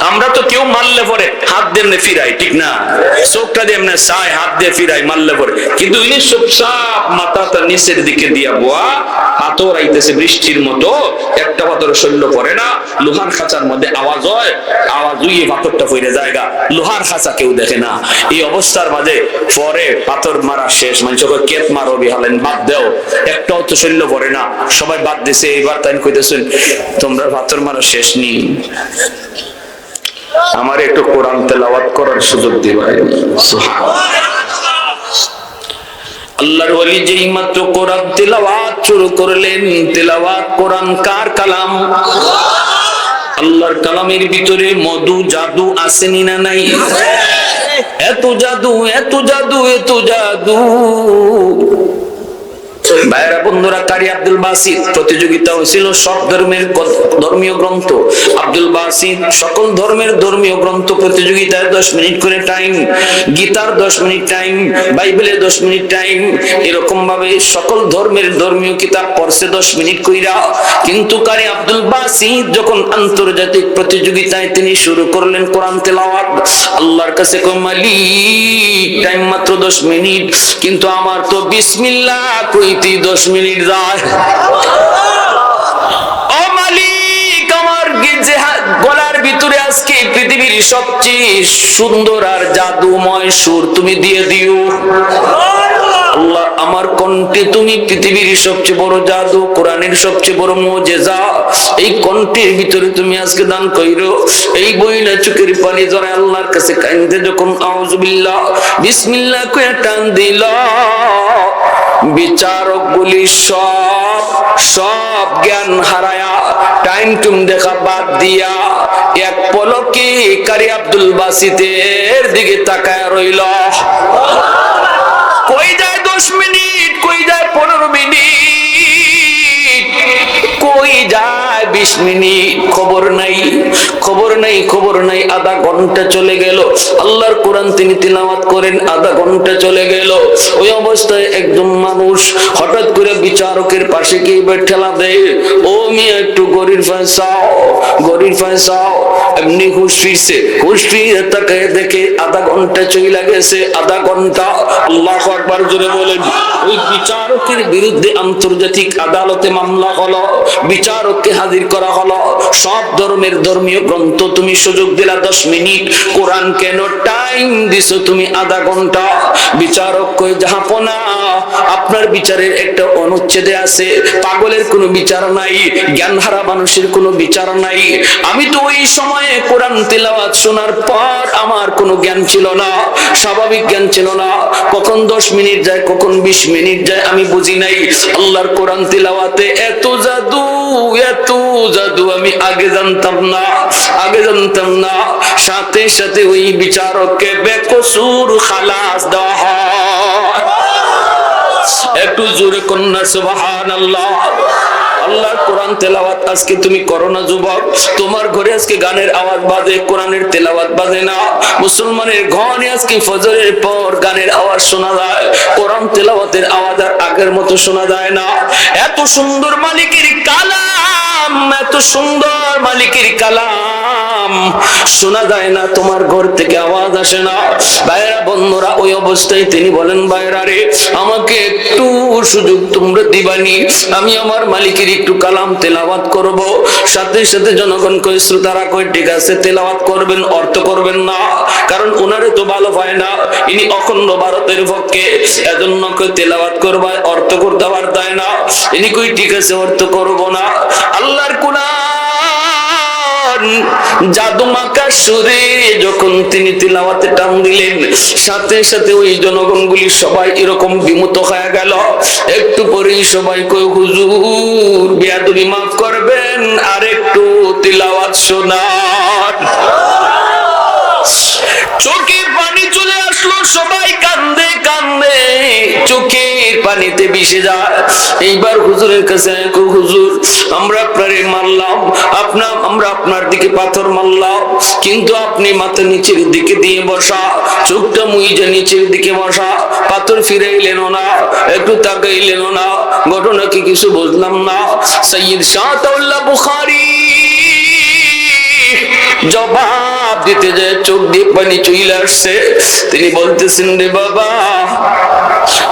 আমরা তো কেউ মারলে পরে হাত দিয়ে এমনি ফিরাই, ঠিক না? চোখটা দিয়ে এমনি চাই, হাত দিয়ে ফিরাই মারলে পরে। কিন্তু ইনি চুপচাপ মাথাটা নিচের দিকে দিয়া বোয়া, পাথর আইতেছে বৃষ্টির মতো, একটা পাথর শৈল্য পড়ে না, লোহার খাঁচার মধ্যে আওয়াজ হয়, আওয়াজ উইয়ে পাথরটা ফিরে জায়গা, লোহার খাঁচা কেউ দেখে না। এই অবস্থার মাঝে পরে পাথর মারা শেষ, মানুষকে কেত মারো বিহালেন, বাদ দেও, একটাও তো শৈল্য পড়ে না, সবাই বাদ দিছে। এইবার তাই কইতেছেন তোমরা পাথর মারা শেষ নি, আমার একটু কোরআন তেলাওয়াত করার সুযোগ দিবা। আল্লাহর ওলি যেই মাত্র কোরআন তেলাওয়াত শুরু করলেন, তেলাওয়াত কোরআন কার কালাম? আল্লাহর কালামের ভিতরে মধু জাদু আসেনি না নাই? এত জাদু, এত জাদু, এত জাদু। ভাইরা বন্ধুরা, কারি আব্দুল বাসিত প্রতিযোগিতা হয়েছিল সব ধর্মের ধর্মীয় গ্রন্থ। আব্দুল বাসিত সকল ধর্মের ধর্মীয় গ্রন্থ প্রতিযোগিতায় 10 মিনিট করে টাইম, গীতার 10 মিনিট টাইম, বাইবেলের 10 মিনিট টাইম, এরকম ভাবে সকল ধর্মের ধর্মীয় কিতাব পড়ছে 10 মিনিট কইরা। কিন্তু কারি আব্দুল বাসিত যখন আন্তর্জাতিক প্রতিযোগিতায় তিনি শুরু করলেন কোরআন তেলাওয়াত, আল্লাহর কাছে কই মালিক টাইম মাত্র 10 মিনিট, কিন্তু আমার তো বিসমিল্লাহ কইতে 10 মিনিট যায়। ও মালিক, আমার গলার ভিতরে আজকে পৃথিবীর সবচেয়ে সুন্দর আর জাদুময় সুর তুমি দিয়ে দিও। আল্লাহ, আমার কণ্ঠে তুমি পৃথিবীর সবচেয়ে বড় জাদু, কোরআনের সবচেয়ে বড় মুজিজা, এই কণ্ঠের ভিতরে তুমি আজকে দান কইরো। এই বইলা চোখের পানি জড়ে আল্লাহর কাছে কাঁদতে যখন আউযু বিল্লাহ বিসমিল্লাহ কয়ে টান দিল, বিচারক গুলি সব সব জ্ঞান হারায়া টাইম টুম দেখা বাদ দিয়া এক পলকে কারি আব্দুল বাসিতের দিকে তাকায় রইল। কই যায় 10 মিনিট, কই যায় 15 মিনিট, কই যায় 20 মিনিট, খবর নাই, খবর নাই, খবর নাই। আধা ঘন্টা চলে গেল। আল্লাহর কোরআন তিনি তিলাওয়াত করেন, আধা ঘন্টা চলে গেল। ওই অবস্থায় একজন মানুষ হঠাৎ করে বিচারকের পাশে গিয়ে ঠেলা দেয়, ও মিয়া একটু গরির ফাঁসাও, গরির ফাঁসাও। এমনি হুশ ফিরছে, হুশ ফিরে তাকায় দেখে আধা ঘন্টা চলে গেছে, আধা ঘন্টা। আল্লাহু আকবার জোরে বলেন। ওই বিচারকের বিরুদ্ধে আন্তর্জাতিক আদালতে মামলা হলো, বিচারককে হাজির করা হলো। সব ধর্মের ধর্মীয় গ্রন্থ তুমি সুযোগ দিলা 10 মিনিট, কোরআন কেন টাইম দিছো তুমি আধা ঘন্টা? বিচারক কই, জাহাপনা, আপনার বিচারের একটা অনুচ্ছেদে আছে পাগলের কোনো বিচার নাই, জ্ঞানহারা মানুষের কোনো বিচার নাই। আমি তো ওই সময়ে কোরআন তিলাওয়াত শোনার পর আমার কোনো জ্ঞান ছিল না, স্বাভাবিক জ্ঞান ছিল না। কখন 10 মিনিট যায়, কখন 20 মিনিট যায় আমি বুঝি নাই। আল্লাহর কোরআন তিলাওয়াতে এত জাদু, এত জাদু আমি আগে জানতাম না, আগে জানতাম না। সাথে সাথে ওই বিচারককে বেকসুর খালাস দেওয়া হয়। একটু জোরে কন্যা সুবহানাল্লাহ। আল্লাহর কোরআন তেলাওয়াত আজকে তুমি করো না যুবক, তোমার ঘরে আজকে গানের আওয়াজ বাজে, কোরআনের তেলাওয়াত বাজে না। মুসলমানের ঘরে আজকে ফজরের পর গানের আওয়াজ শোনা যায়, কোরআন তেলাওয়াতের আওয়াজ আর আগের মতো শোনা যায় না। এত সুন্দর মালিকের কালাম, এত সুন্দর মালিকের কালাম শোনা যায় না, তোমার ঘর থেকে আওয়াজ আসে না। ভাইরা বন্ধুরা, ওই অবস্থায় তিনি বলেন, ভাইরা রে, আমাকে একটু সুযোগ তোমরা দিবানি, আমি আমার মালিকের একটু কালাম তেলাওয়াত করব। সাথে সাথে জনগণ কই, শ্রোতারা কই, ঠিক আছে তেলাওয়াত করবেন, অর্থ করবেন না, কারণ ওনারে তো ভালো পায় না, ইনি অখণ্ড ভারতের পক্ষে, এজন্য কই তেলাওয়াত করবা, অর্থ করতে পারতায় না। ইনি কই, ঠিক আছে অর্থ করব না। আল্লাহর কোরআন জাদু মাকা সুরে যখন তিনি তিলাওয়াতে টান দিলেন, সাথে সাথে ওই জনগণগুলি সবাই এরকম বিমুখ হয়ে গেল। একটু পরেই সবাই কই, হুজুর বেয়াদবি মাফ করবেন, আর একটু তিলাওয়াত শোনান। চোখে পানি চলে আসলো, সবাই কান্দে কান্দে চোখের পানিতে ভিজে যায়। এইবার হুজুরের কাছে, হুজুর আমরা আপনারে মারলাম, আমরা আপনার দিকে পাথর মারলাম, কিন্তু আপনি মাথা নিচের দিকে দিয়ে বসা, চোখটা মুইজা নিচের দিকে বসা, পাথর ফিরাইলেন না, একটু তাকাইলেন না, ঘটনা কি কিছু বুঝলাম না। সৈয়দ শাহতাউল্লাহ বুখারী জবাব দিতে যায়, চোখ দিয়ে পানি চলে আসছে। তিনি বলতেছেন, রে বাবা,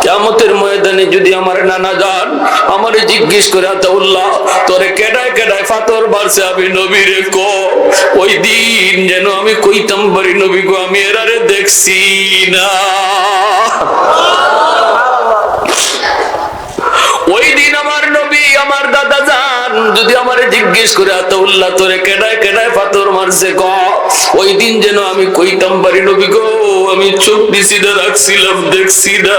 কিয়ামতের ময়দানে যদি আমার নানা যান আমারে জিজ্ঞেস করে, আতাউল্লাহ তোরে কেডায় কেডায় পাথর মারছে, আমি নবীরে কো, ওই দিন যেন আমি কইতাম পারি, নবী গো আমি এরারে দেখছি না। ওই দিন আমার নবী, আমার দাদা যান যদি আমারে জিজ্ঞেস করে, আতাউল্লাহ তোরে কেডায় কেডায় পাথর মারছে ক, ওই দিন যেন আমি কইতাম পারি, নবী গো আমি চোখ নিচিদা রাখছিলাম, দেখছি না।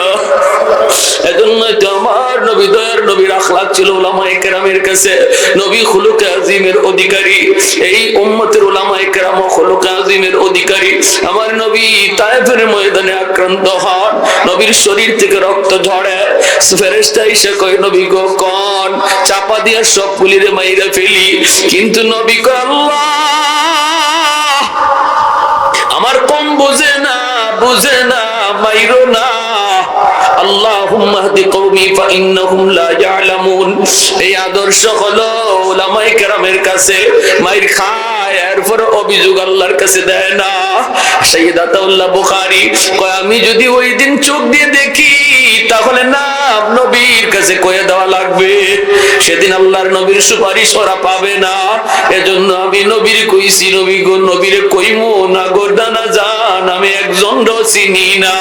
এজন্য তো আমার নবী, দয়ার নবীর আখলাক ছিল উলামায়ে কেরামের কাছে, নবী খুলুকে আজিমের অধিকারী, এই উম্মতের উলামায়ে কেরাম খুলুকে আজিমের অধিকারী। আমার নবী তায়েফের ময়দানে আক্রান্ত হন, নবীর শরীর থেকে রক্ত ঝরে, ফেরেশতা এসে কয়, নবী গো কোন চাপা দিয়া সব পুলিরে মাইরা ফেলি, কিন্তু নবী কয়, আল্লাহ আমার কম বুঝে না, বুঝে না, মাইরো না। আল্লাহুম্মা হদি কওমি ফাইন্নাহুম লা ইয়ালামুন। এই আদর্শ হলো উলামায়ে কেরামের কাছে মাইর খায়, এরপর অভিযোগ আল্লাহর কাছে দেয় না। সৈয়দ আতাউল্লাহ বুখারী কয়, আমি যদি ওই দিন চোখ দিয়ে দেখি তাহলে না নবীর কাছে কয়ে দেওয়া লাগবে, সেদিন আল্লাহর নবীর সুপারিশ ওরা পাবে না। এজন্য আমি নবীর কইছি, নবী গো নবীরে কইমু না গো দানা জান, আমি একজন চিনি না।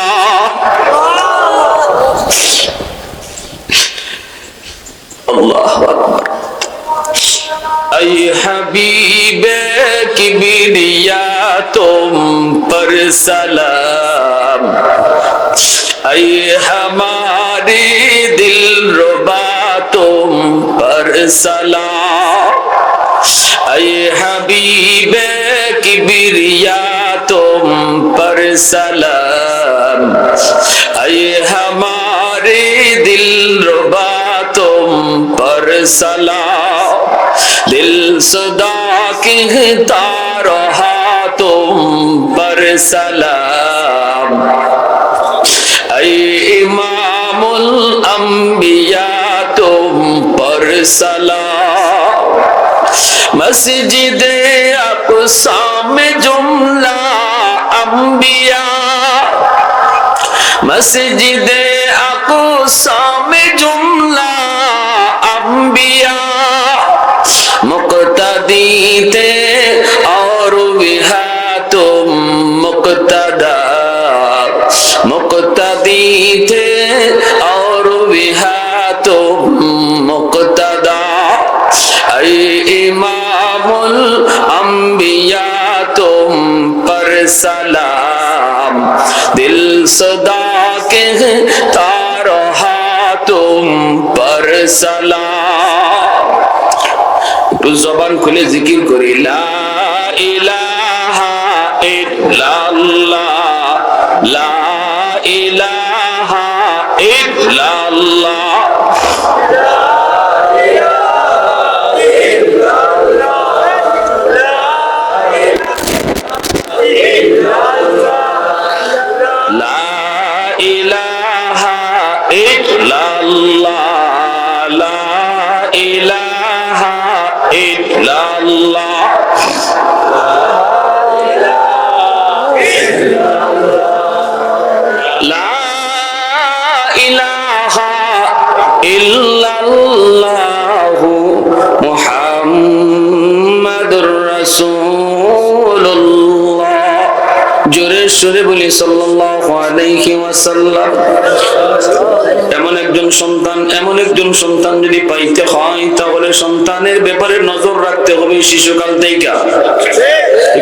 আল্লাহু আকবার। ऐ हबीबे किबरिया तुम पर सलाम, ऐ हमारी दिलरुबा तुम पर सलाम। ऐ हबीबे किबरिया तुम पर सलाम। ऐ हमारे दिलरुबा तुम पर सलाम। दिल सदा कहता रहा तुम पर सलाम। ऐ इमामुल अंबिया तुम पर सलाम। मस्जिदे अक़सा में जुमला अंबिया। मस्जिदे अक़सा में जुमला अंबिया। मुक़्तदी थे और विहा तुम मुक़्तदा। मुक़्तदी थे और विहा तुम मुक़्तदा। ऐ इमामुल अंबिया तुम पर सलाम। दिल सदा कहता रहा तुम पर सलाम। একটু জবান খুলে জিকির করি, লা ইলাহা ইল্লাল্লাহ, লা ইলাহা ইল্লাল্লাহ, লা ইলাহা ইল্লাল্লাহ, লা ইলাহা ইল্লাল্লাহ, লা ইলাহা ইল্লাল্লাহু মুহাম্মাদুর রাসূলুল্লাহ। জোরে সুরে বলি সাল্লাল্লাহু আলাইহি ওয়াসাল্লাম। এমন একজন সন্তান যদি পাইতে হয় তাহলে সন্তানের ব্যাপারে নজর রাখতে হবে শিশুকাল থেকে।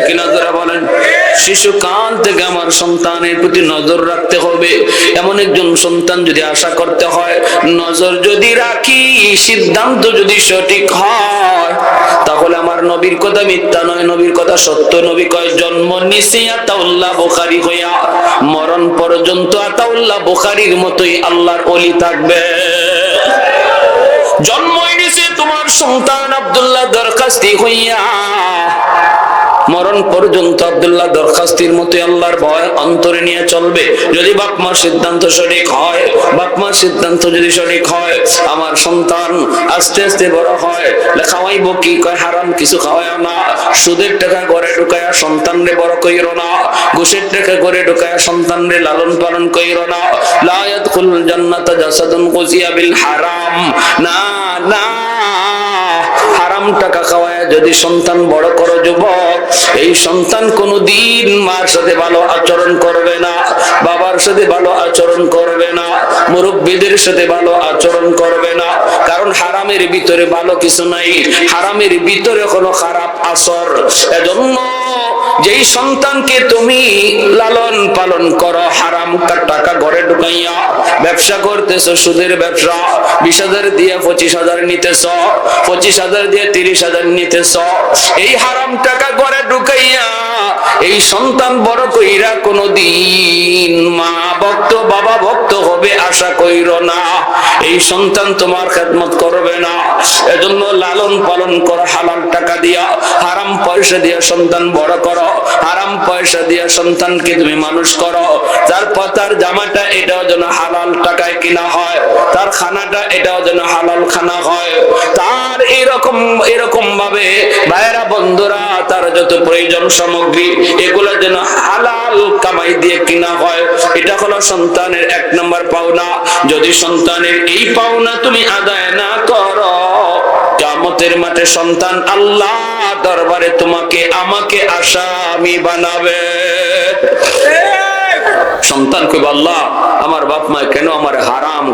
কি নজর বলেন? শিশুকাল থেকে আমার সন্তানের প্রতি নজর রাখতে হবে। এমন একজন সন্তান যদি আশা করতে হয়, নজর যদি রাখি, সিদ্ধান্ত যদি সঠিক হয়, তাহলে আমার নবীর কথা মিথ্যা নয়, নবীর কথা সত্য। নবী কয়, জন্ম নিছি আতাউল্লাহ বুখারী হইয়া, মরণ পর্যন্ত আতাউল্লাহ বুখারীর মতোই আল্লাহর ওলি থাকবে। জন্মই নিছে তোমার সন্তান আব্দুল্লাহ দরখাস্তি হইয়া, মরণ পর্যন্ত আব্দুল্লাহ দরখাস্তির মতো আল্লাহর ভয় অন্তরে নিয়ে চলবে। যদি বাপ মার সিদ্ধান্ত সঠিক হয়, বাপ মার সিদ্ধান্ত যদি সঠিক হয়, আমার সন্তান আস্তে আস্তে বড় হয়। খাওয়াইব কি? কয় হারাম কিছু খাওয়ায় না। সুদের টাকা ঘরে ঢুকায়া সন্তানরে বড় কইরো না। ঘুষের টাকা ঘরে ঢুকায়া সন্তানরে লালন পালন কইরো না। লা ইয়াদখুলুল জান্নাতা জাসাদুন গুযিয়া বিল হারাম। না না, হারাম টাকা খাওয়ায় যদি সন্তান বড় করো যুবক, এই সন্তান কোনদিন মার সাথে ভালো আচরণ করবে না, বাবার সাথে ভালো আচরণ করবে না, মুরব্বীদের সাথে ভালো আচরণ করবে না। কারণ হারামের ভিতরে ভালো কিছু নাই, হারামের ভিতরে হলো খারাপ আসর। এজন্য যেই সন্তানকে তুমি লালন পালন করো, হারাম টাকা ঘরে ঢুকাইয়া ব্যবসা করতেছো, সুদের ব্যবসা, 20,000 দিয়ে 25,000 নিতেছ, 25,000 দিয়ে 30,000 নিতেছ, এই হারাম টাকা ঘরে ঢুকাইয়া এই সন্তান বড় কইরা কোনদিন মা ভক্ত বাবা ভক্ত হবে আশা কইরো না। এই সন্তান তোমার খেদমত করবে না। এজন্য লালন পালন করো হালাল টাকা দিয়া, হারাম পয়সা দিয়া সন্তান বড় করো, হারাম পয়সা দিয়া সন্তানকে তুমি মানুষ করো। তার পাতার জামাটা এটাও যেন হালাল টাকায় কিনা হয়, তার খানাটা এটাও যেন হালাল খানা হয়, তার এরকম ভাবে ভাইরা বন্ধুরা তার যত প্রয়োজন সামগ্রী এগুলো যেন হালাল কামাই দিয়ে কিনা হয়। এটা হলো সন্তানের 1 নম্বর পাওনা। যদি সন্তানের এই পাওনা তুমি আদায় না করো, কিয়ামতের মাঠে সন্তান আল্লাহ দরবারে তোমাকে আমাকে আসামি বানাবে। সন্তান কইব আল্লাহ আমার বাপ মা কেন আমার হারাম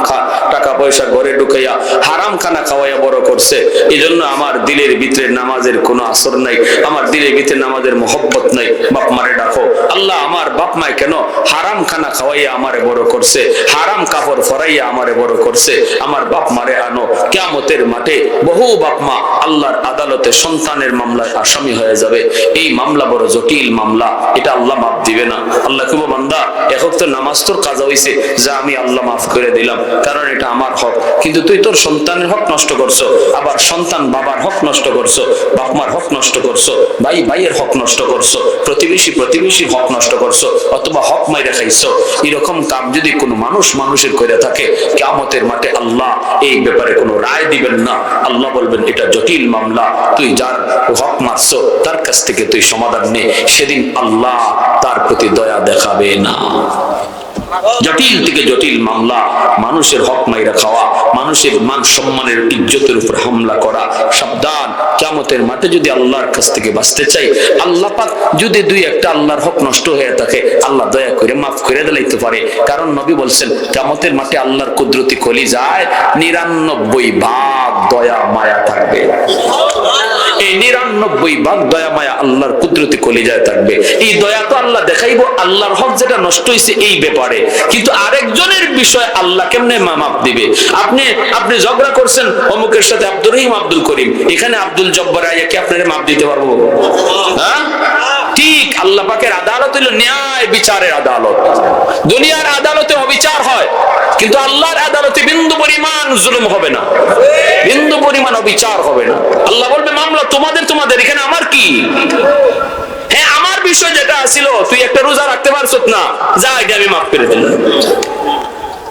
টাকা পয়সা ঘরে ঢুকাইয়া হারাম খানা খাওয়াইয়া বড় করছে, এই জন্য আমার দিলের ভিতরে নামাজের কোনো আসর নাই, আমার দিলের ভিতরে নামাজের মহব্বত নাই। বাপ মারে ডাকো, আল্লাহ আমার বাপ মা কেন হারাম খানা খাওয়াইয়া আমারে বড় করছে, হারাম কাপড় ফরাইয়া আমারে বড় করছে, আমার বাপ মারে আনো। কিয়ামতের মাঠে বহু বাপ মা আল্লাহর আদালতে সন্তানের মামলায় আসামি হয়ে যাবে। এই মামলা বড় জটিল মামলা, এটা আল্লাহ মাফ দিবে না। আল্লাহ কইব বান্দা এখন তো নামাজ তোর কাজা হইছে, যা আমি আল্লাহ মাফ করে দিলাম, কারণ এটা আমার হক। কিন্তু তুই তোর সন্তানের হক নষ্ট করছো, আবার সন্তান বাবার হক নষ্ট করছো, বাপ মার হক নষ্ট করছো, ভাই ভাইয়ের হক নষ্ট করছো, প্রতিবেশীর হক নষ্ট করছো, অথবা হক মাইরা খাইছো। এরকম কাম যদি কোনো মানুষের করে থাকে, কিয়ামতের মাঠে আল্লাহ এই ব্যাপারে কোনো রায় দিবেন না। আল্লাহ বলবেন এটা জটিল মামলা, তুই যার হক মারছো তার কাছ থেকে তুই সমাধান নে। সেদিন আল্লাহ তার প্রতি দয়া দেখাবে না। জটিল থেকে জটিল মামলা, মানুষের হক মাইরা খাওয়া, মানুষের মান সম্মানের ইজ্জতের উপর হামলা করা। সাবধান, কিয়ামতের মাঠে যদি আল্লাহর কাছ থেকে বাঁচতে চাই, আল্লাহ পাক যদি দুই একটা আল্লাহর হক নষ্ট হয়ে থাকে, আল্লাহ দয়া করে মাফ করে দিতে পারে। কারণ নবী বলছেন কিয়ামতের মাঠে আল্লাহর কুদরতি কলি যায় 99 ভাগ দয়া মায়া থাকবে। এই 99 ভাগ দয়া মায়া আল্লাহর কুদরতি কলিজায় থাকবে। এই দয়া তো আল্লাহ দেখাইবো আল্লাহর হক যেটা নষ্ট হয়েছে এই ব্যাপারে, কিন্তু আরেকজনের বিষয় আল্লাহ কেমনে মাফ দিবে? আপনি ঝগড়া করছেন অমুকের সাথে, আব্দুর রহিম আব্দুল করিম, এখানে আব্দুল জব্বার আইয়া কি আপনারে মাফ দিতে পারবো? হ্যাঁ, ঠিক। আল্লাহ পাকের আদালত হলো ন্যায় বিচারের আদালত। দুনিয়ার আদালতে অবিচার হয়, কিন্তু আল্লাহর আদালতে বিন্দু পরিমাণ জুলুম হবে না, বিন্দু পরিমাণ অবিচার হবে না। আল্লাহ বলবে মামলা তোমাদের, এখানে আমার কি? হ্যাঁ, আমার বিষয় যেটা ছিল, তুই একটা রোজা রাখতে পারছত না, যা এটা আমি মাফ করে দিলাম।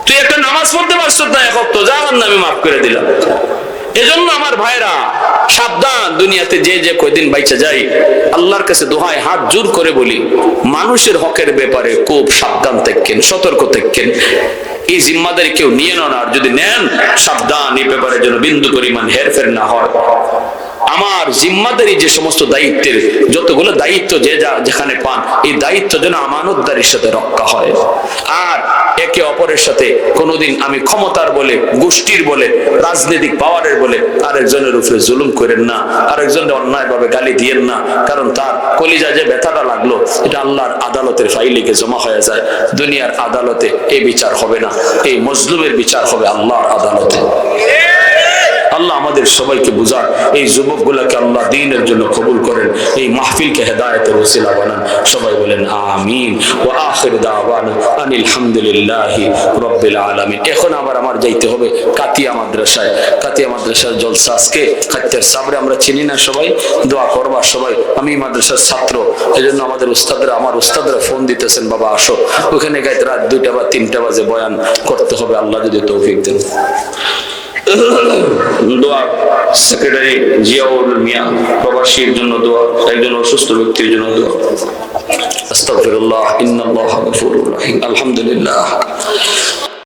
তুই একটা নামাজ পড়তে পারছত না এক ওয়াক্ত, যা আমি মাফ করে দিলাম। এজন্য আমার ভাইরা সাবধান, দুনিয়াতে যে কয়দিন বাইচা যাই, আল্লাহর কাছে দোহায় হাত জোর করে বলি, মানুষের হকের ব্যাপারে খুব সাবধান থাকেন, সতর্ক থাকেন। এই জিম্মাদারি কেউ নিয়ে নেন, আর যদি নেন সাবধান, এই ব্যাপারে যেন বিন্দু পরিমাণ হেরফের না হয়। আমার জিম্মাদারি যে সমস্ত দায়িত্বের যতগুলো দায়িত্ব যেখানে পান, এই দায়িত্ব যেন আমানতদারির সাথে রক্ষা হয়। আর একে অপরের সাথে কোনোদিন আমি ক্ষমতার বলে, গোষ্ঠীর বলে, রাজনৈতিক পাওয়ারের বলে আরেকজনের উপরে জুলুম করেন না, আরেকজনের অন্যায় ভাবে গালি দিয়েন না। কারণ তার কলিজা যে ব্যথাটা লাগলো, এটা আল্লাহর আদালতের ফাইলে জমা হয়ে যায়। দুনিয়ার আদালতে এই বিচার হবে না, এই মজলুমের বিচার হবে আল্লাহর আদালতে। আল্লাহ আমাদের সবাইকে বুঝান, এই যুবকগুলোকে আল্লাহ দ্বীনের জন্য কবুল করেন, এই মাহফিলকে হেদায়েতের ওসিলা বানান। সবাই বলেন আমিন। ওয়া আখির দাওয়ানা আনিল হামদুলিল্লাহি রাব্বিল আলামিন। এখন আবার আমার যাইতে হবে কাতিয়া মাদ্রাসায়। কাতিয়া মাদ্রাসার জলসা আজকে খাত্তের সাবরে, আমরা চিনি না সবাই, দোয়া করবা সবাই। আমি মাদ্রাসার ছাত্র, এজন্য আমাদের উস্তাদরা, আমার উস্তাদরা ফোন দিতেছেন, বাবা আসো। ওখানে গাইতে রাত 2টা বা 3টা বাজে বয়ান করতে হবে, আল্লাহ যদি তৌফিক দেন। দোয়া সেক্রেটারি জিয়াউল মিয়া প্রবাসীর জন্য দোয়া, একজন অসুস্থ ব্যক্তির জন্য দোয়া। আস্তাগফিরুল্লাহ, ইন্নাল্লাহা গফুরুর রহিম। আলহামদুলিল্লাহ।